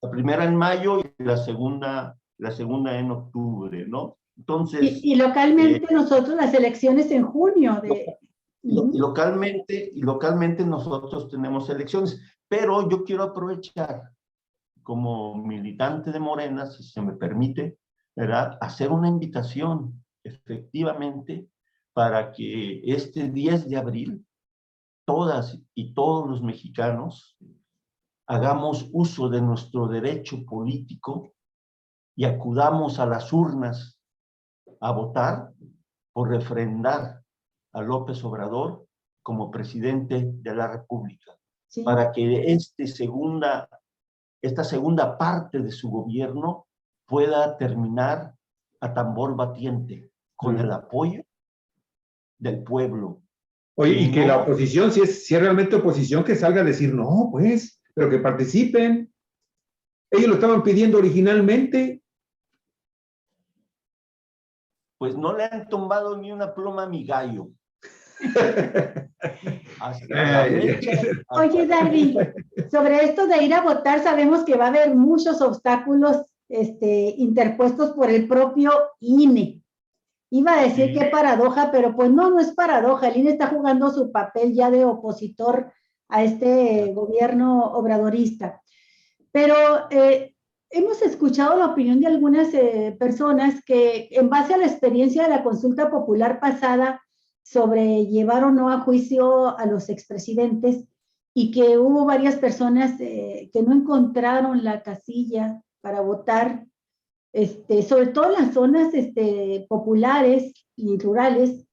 La primera en mayo y la segunda en octubre, ¿no? Entonces, y localmente nosotros las elecciones en junio. Y localmente nosotros tenemos elecciones, pero yo quiero aprovechar como militante de Morena, si se me permite, ¿verdad?, hacer una invitación efectivamente para que este 10 de abril todas y todos los mexicanos hagamos uso de nuestro derecho político y acudamos a las urnas a votar por refrendar a López Obrador como presidente de la República, para que esta segunda parte de su gobierno pueda terminar a tambor batiente, con el apoyo del pueblo. Oye, y que la oposición, si es realmente oposición, que salga a decir, no, pues, pero que participen. Ellos lo estaban pidiendo originalmente. Pues no le han tumbado ni una pluma a mi gallo. Oye, Darby, sobre esto de ir a votar, sabemos que va a haber muchos obstáculos interpuestos por el propio INE. Iba a decir qué paradoja, pero pues no es paradoja. El INE está jugando su papel ya de opositor a este gobierno obradorista. Pero hemos escuchado la opinión de algunas personas que, en base a la experiencia de la consulta popular pasada sobre llevar o no a juicio a los expresidentes, y que hubo varias personas que no encontraron la casilla para votar, sobre todo en las zonas populares y rurales,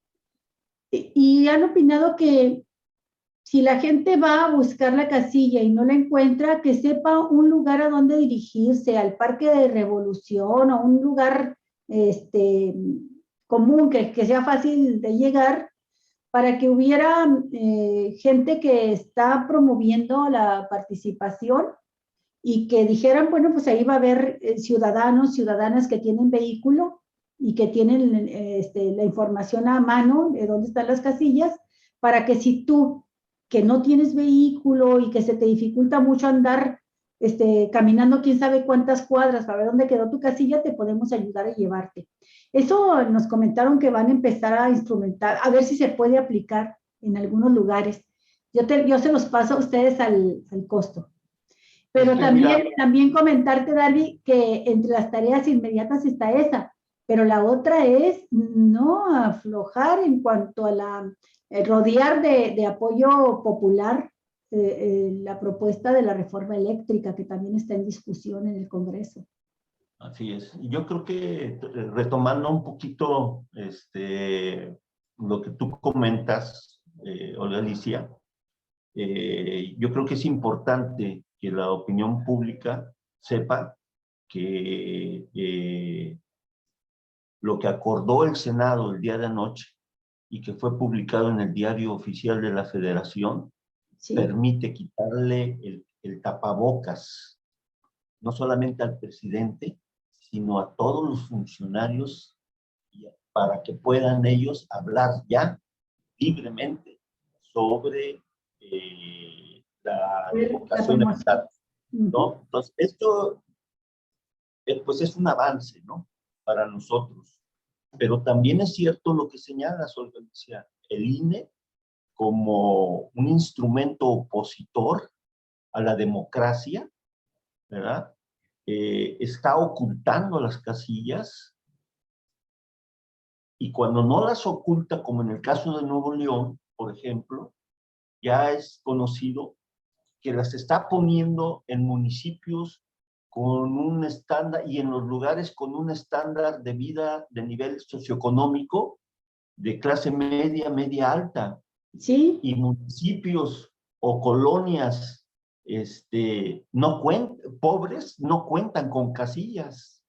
y han opinado que si la gente va a buscar la casilla y no la encuentra, que sepa un lugar a donde dirigirse, al Parque de Revolución o un lugar común que sea fácil de llegar, para que hubiera gente que está promoviendo la participación y que dijeran, bueno, pues ahí va a haber ciudadanos, ciudadanas que tienen vehículo y que tienen la información a mano de dónde están las casillas, para que si tú, que no tienes vehículo y que se te dificulta mucho andar caminando quién sabe cuántas cuadras para ver dónde quedó tu casilla, te podemos ayudar a llevarte. Eso nos comentaron que van a empezar a instrumentar, a ver si se puede aplicar en algunos lugares. Yo se los paso a ustedes al costo. Pero es que también comentarte, Darby, que entre las tareas inmediatas está esa, pero la otra es no aflojar en cuanto a rodear de apoyo popular la propuesta de la reforma eléctrica, que también está en discusión en el Congreso. Así es. Yo creo que retomando un poquito lo que tú comentas, Olga Alicia, yo creo que es importante que la opinión pública sepa que lo que acordó el Senado el día de anoche y que fue publicado en el Diario Oficial de la Federación, sí, permite quitarle el tapabocas, no solamente al presidente, sino a todos los funcionarios, para que puedan ellos hablar ya libremente sobre la revocación de mandato, ¿no? Entonces, esto pues es un avance, ¿no?, para nosotros. Pero también es cierto lo que señala Olga Alicia, el INE como un instrumento opositor a la democracia, ¿verdad? Está ocultando las casillas, y cuando no las oculta, como en el caso de Nuevo León, por ejemplo, ya es conocido que las está poniendo en municipios con un estándar y en los lugares con un estándar de vida de nivel socioeconómico de clase media, media alta. Sí. Y municipios o colonias pobres no cuentan con casillas.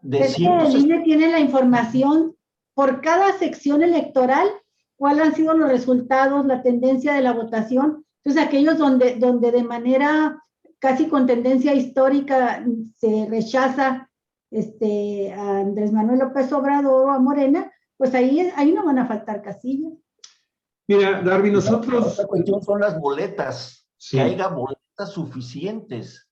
El INE tiene la información por cada sección electoral, cuáles han sido los resultados, la tendencia de la votación. Entonces, aquellos donde de manera casi con tendencia histórica se rechaza a Andrés Manuel López Obrador o a Morena, pues ahí no van a faltar casillas. Mira, Darby, nosotros... La cuestión son las boletas, sí, que haya boletas suficientes.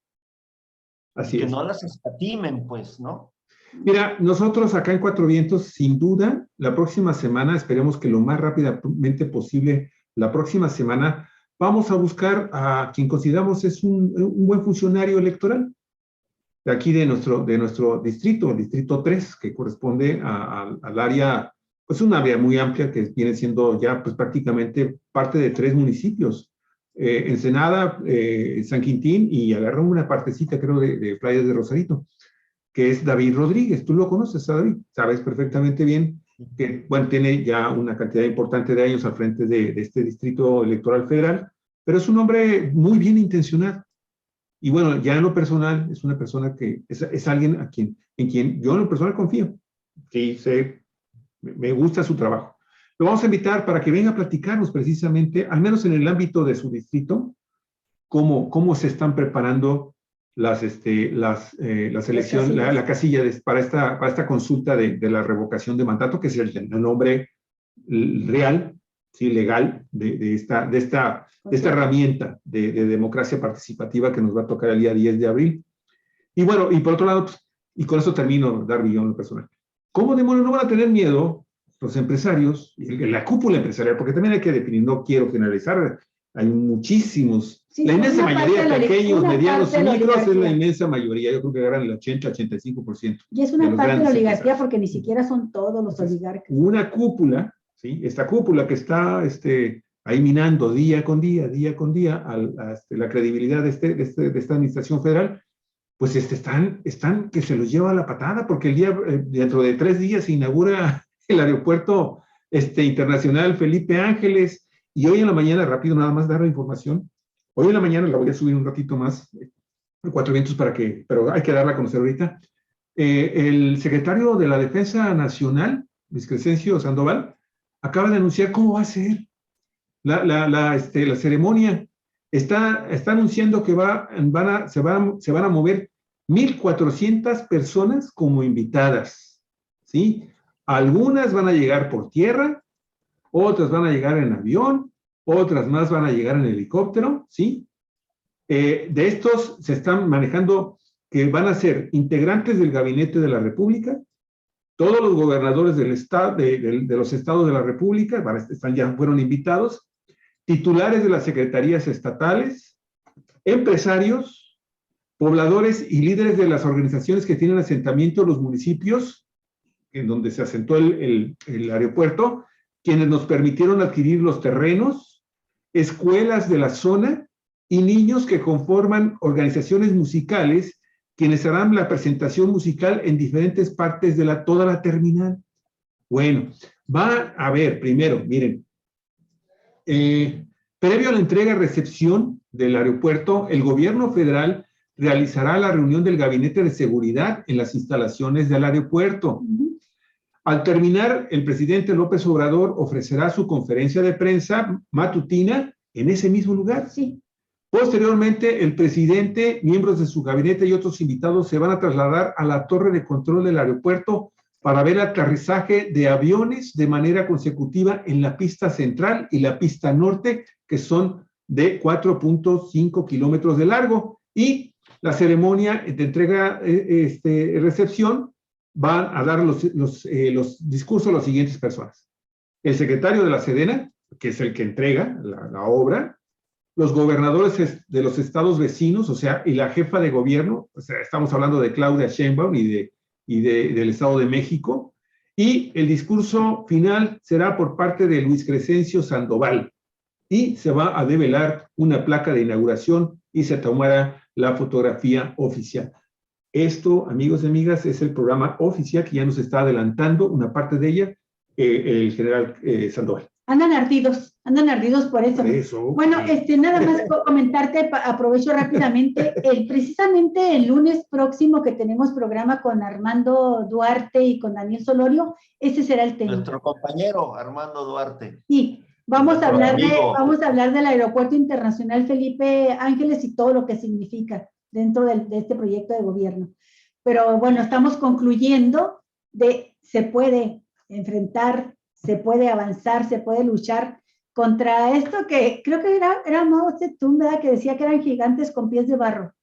Así que es. no las escatimen, pues, ¿no? Mira, nosotros acá en Cuatro Vientos, sin duda, la próxima semana, esperemos que lo más rápidamente posible, la próxima semana, vamos a buscar a quien consideramos es un buen funcionario electoral de aquí de nuestro distrito, el distrito 3, que corresponde al área, pues un área muy amplia que viene siendo ya pues prácticamente parte de 3 municipios. Ensenada, San Quintín, y agarró una partecita, creo, de Playas de Rosarito, que es David Rodríguez. Tú lo conoces, a David, sabes perfectamente bien que, bueno, tiene ya una cantidad importante de años al frente de este distrito electoral federal, pero es un hombre muy bien intencionado. Y bueno, ya en lo personal, es una persona que es alguien en quien yo en lo personal confío. Sí, me gusta su trabajo. Lo vamos a invitar para que venga a platicarnos precisamente, al menos en el ámbito de su distrito, cómo se están preparando las elecciones, la casilla para esta consulta de la revocación de mandato, que es el nombre real, sí, legal, de esta herramienta de democracia participativa que nos va a tocar el día 10 de abril. Y bueno, y por otro lado, pues, y con eso termino, Darby, yo en lo personal. ¿Cómo demonios no van a tener miedo los empresarios, la cúpula empresarial? Porque también hay que definir, no quiero generalizar, hay muchísimos, sí, la inmensa mayoría de pequeños, medianos y micros es la inmensa mayoría, yo creo que ganan el 80-85%. Y es una parte de la oligarquía porque ni siquiera son todos los oligarcas. Una cúpula, ¿sí? Esta cúpula que está ahí minando día con día la credibilidad de esta administración federal, pues están que se los lleva a la patada, porque dentro de 3 días se inaugura el aeropuerto internacional Felipe Ángeles, y hoy en la mañana, rápido nada más dar la información, hoy en la mañana la voy a subir un ratito más, Cuatro Vientos, pero hay que darla a conocer ahorita. El secretario de la Defensa Nacional, Luis Crescencio Sandoval, acaba de anunciar cómo va a ser la ceremonia. Está anunciando que se van a mover 1,400 personas como invitadas, ¿sí? Algunas van a llegar por tierra, otras van a llegar en avión, otras más van a llegar en helicóptero, ¿sí? De estos se están manejando que van a ser integrantes del Gabinete de la República, todos los gobernadores del estado, de los estados de la República, ya fueron invitados, titulares de las secretarías estatales, empresarios, pobladores y líderes de las organizaciones que tienen asentamiento en los municipios en donde se asentó el aeropuerto, quienes nos permitieron adquirir los terrenos, escuelas de la zona y niños que conforman organizaciones musicales, quienes harán la presentación musical en diferentes partes de toda la terminal. Bueno, va a haber, primero, miren, previo a la entrega-recepción del aeropuerto, el gobierno federal realizará la reunión del Gabinete de Seguridad en las instalaciones del aeropuerto. Al terminar, el presidente López Obrador ofrecerá su conferencia de prensa matutina en ese mismo lugar. Sí. Posteriormente, el presidente, miembros de su gabinete y otros invitados se van a trasladar a la torre de control del aeropuerto para ver el aterrizaje de aviones de manera consecutiva en la pista central y la pista norte, que son de 4.5 kilómetros de largo. Y la ceremonia de entrega, recepción, van a dar los discursos a las siguientes personas. El secretario de la Sedena, que es el que entrega la obra, los gobernadores de los estados vecinos, o sea, y la jefa de gobierno, o sea, estamos hablando de Claudia Sheinbaum del Estado de México, y el discurso final será por parte de Luis Crescencio Sandoval, y se va a develar una placa de inauguración y se tomará la fotografía oficial. Esto, amigos y amigas, es el programa oficial que ya nos está adelantando una parte de ella, el general Sandoval. Andan ardidos por eso. Bueno, nada más comentarte, aprovecho rápidamente, precisamente el lunes próximo que tenemos programa con Armando Duarte y con Daniel Solorio, ese será el tema. Nuestro compañero Armando Duarte. Sí, vamos a hablar del Aeropuerto Internacional Felipe Ángeles y todo lo que significa dentro de este proyecto de gobierno. Pero bueno, estamos concluyendo se puede enfrentar, se puede avanzar, se puede luchar contra esto que creo que era Mao Zedong, ¿verdad? Que decía que eran gigantes con pies de barro.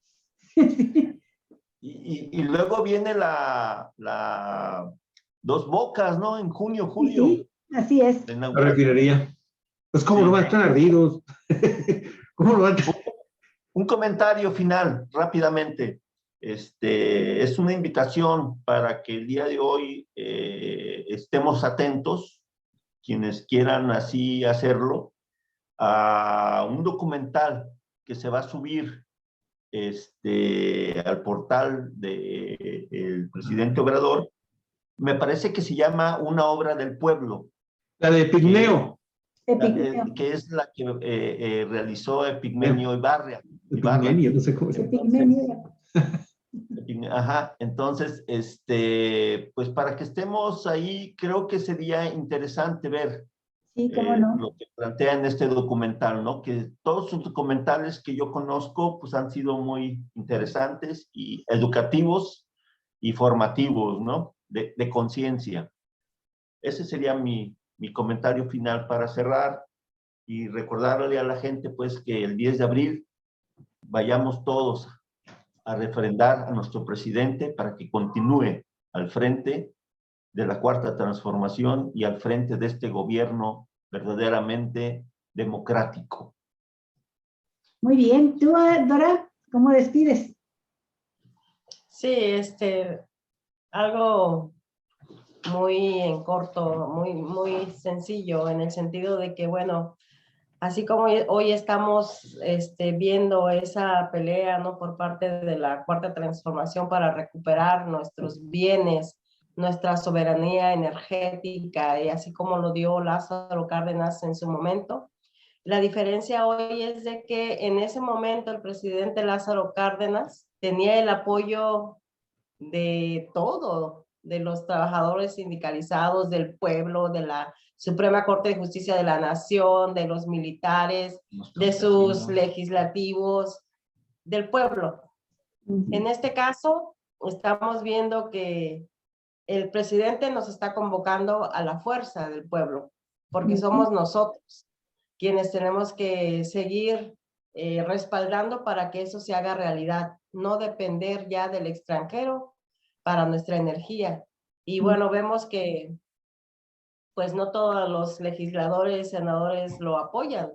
Sí. Y luego viene la Dos Bocas, ¿no? En junio, julio. Sí, así es. La refinería. Pues cómo no van a estar ardidos. ¿Cómo no van a estar? Un comentario final, rápidamente. Es una invitación para que el día de hoy estemos atentos, quienes quieran así hacerlo, a un documental que se va a subir al portal del presidente Obrador. Me parece que se llama Una obra del pueblo. La de Pigmeo. Que es la que realizó Epigmenio Ibarra. Epigmenio, no sé cómo se llama. Ajá, entonces, pues para que estemos ahí, creo que sería interesante ver lo que plantea en este documental, ¿no? Que todos sus documentales que yo conozco, pues han sido muy interesantes y educativos y formativos, ¿no? De conciencia. Ese sería mi comentario final para cerrar y recordarle a la gente, pues, que el 10 de abril vayamos todos a refrendar a nuestro presidente para que continúe al frente de la Cuarta Transformación y al frente de este gobierno verdaderamente democrático. Muy bien. ¿Tú, Dora, cómo despides? Sí, algo muy en corto, muy sencillo, en el sentido de que, bueno, así como hoy estamos viendo esa pelea, ¿no? Por parte de la Cuarta Transformación para recuperar nuestros bienes, nuestra soberanía energética, y así como lo dio Lázaro Cárdenas en su momento. La diferencia hoy es de que en ese momento el presidente Lázaro Cárdenas tenía el apoyo de todo, de los trabajadores sindicalizados, del pueblo, de la Suprema Corte de Justicia de la Nación, de los militares, de sus legislativos, del pueblo. En este caso, estamos viendo que el presidente nos está convocando a la fuerza del pueblo, porque somos nosotros quienes tenemos que seguir respaldando para que eso se haga realidad, no depender ya del extranjero para nuestra energía. Y bueno, vemos que pues no todos los legisladores, senadores lo apoyan,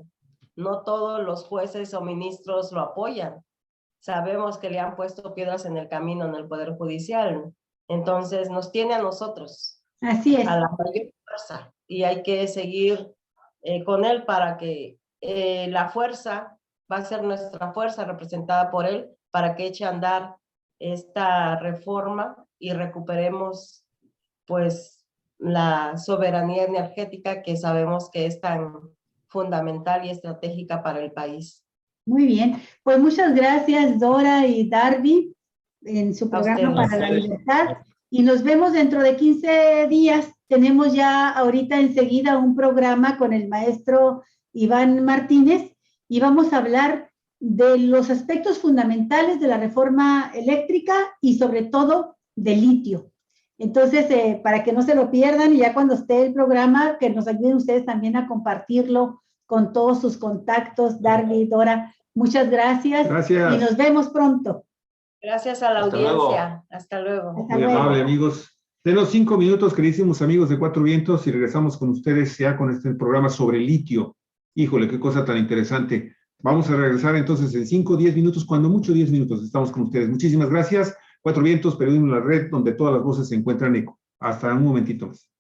no todos los jueces o ministros lo apoyan. Sabemos que le han puesto piedras en el camino en el Poder Judicial, entonces nos tiene a nosotros. Así es. A la mayor fuerza, y hay que seguir con él para que la fuerza va a ser nuestra fuerza representada por él para que eche a andar esta reforma y recuperemos pues la soberanía energética que sabemos que es tan fundamental y estratégica para el país. Muy bien, pues muchas gracias Dora y Darby en su programa para la libertad, y nos vemos dentro de 15 días. Tenemos ya ahorita enseguida un programa con el maestro Iván Martínez y vamos a hablar de los aspectos fundamentales de la reforma eléctrica y sobre todo de litio. Entonces, para que no se lo pierdan, y ya cuando esté el programa, que nos ayuden ustedes también a compartirlo con todos sus contactos. Darby, Dora, muchas gracias. Gracias. Y nos vemos pronto. Gracias a la audiencia. Hasta luego. Muy amable, amigos. Denos 5 minutos, queridísimos amigos de Cuatro Vientos, y regresamos con ustedes ya con este programa sobre litio. Híjole, qué cosa tan interesante. Vamos a regresar entonces en 5 o 10 minutos, cuando mucho 10 minutos. Estamos con ustedes. Muchísimas gracias. Cuatro Vientos, periodismo en la red, donde todas las voces se encuentran eco. Hasta un momentito más.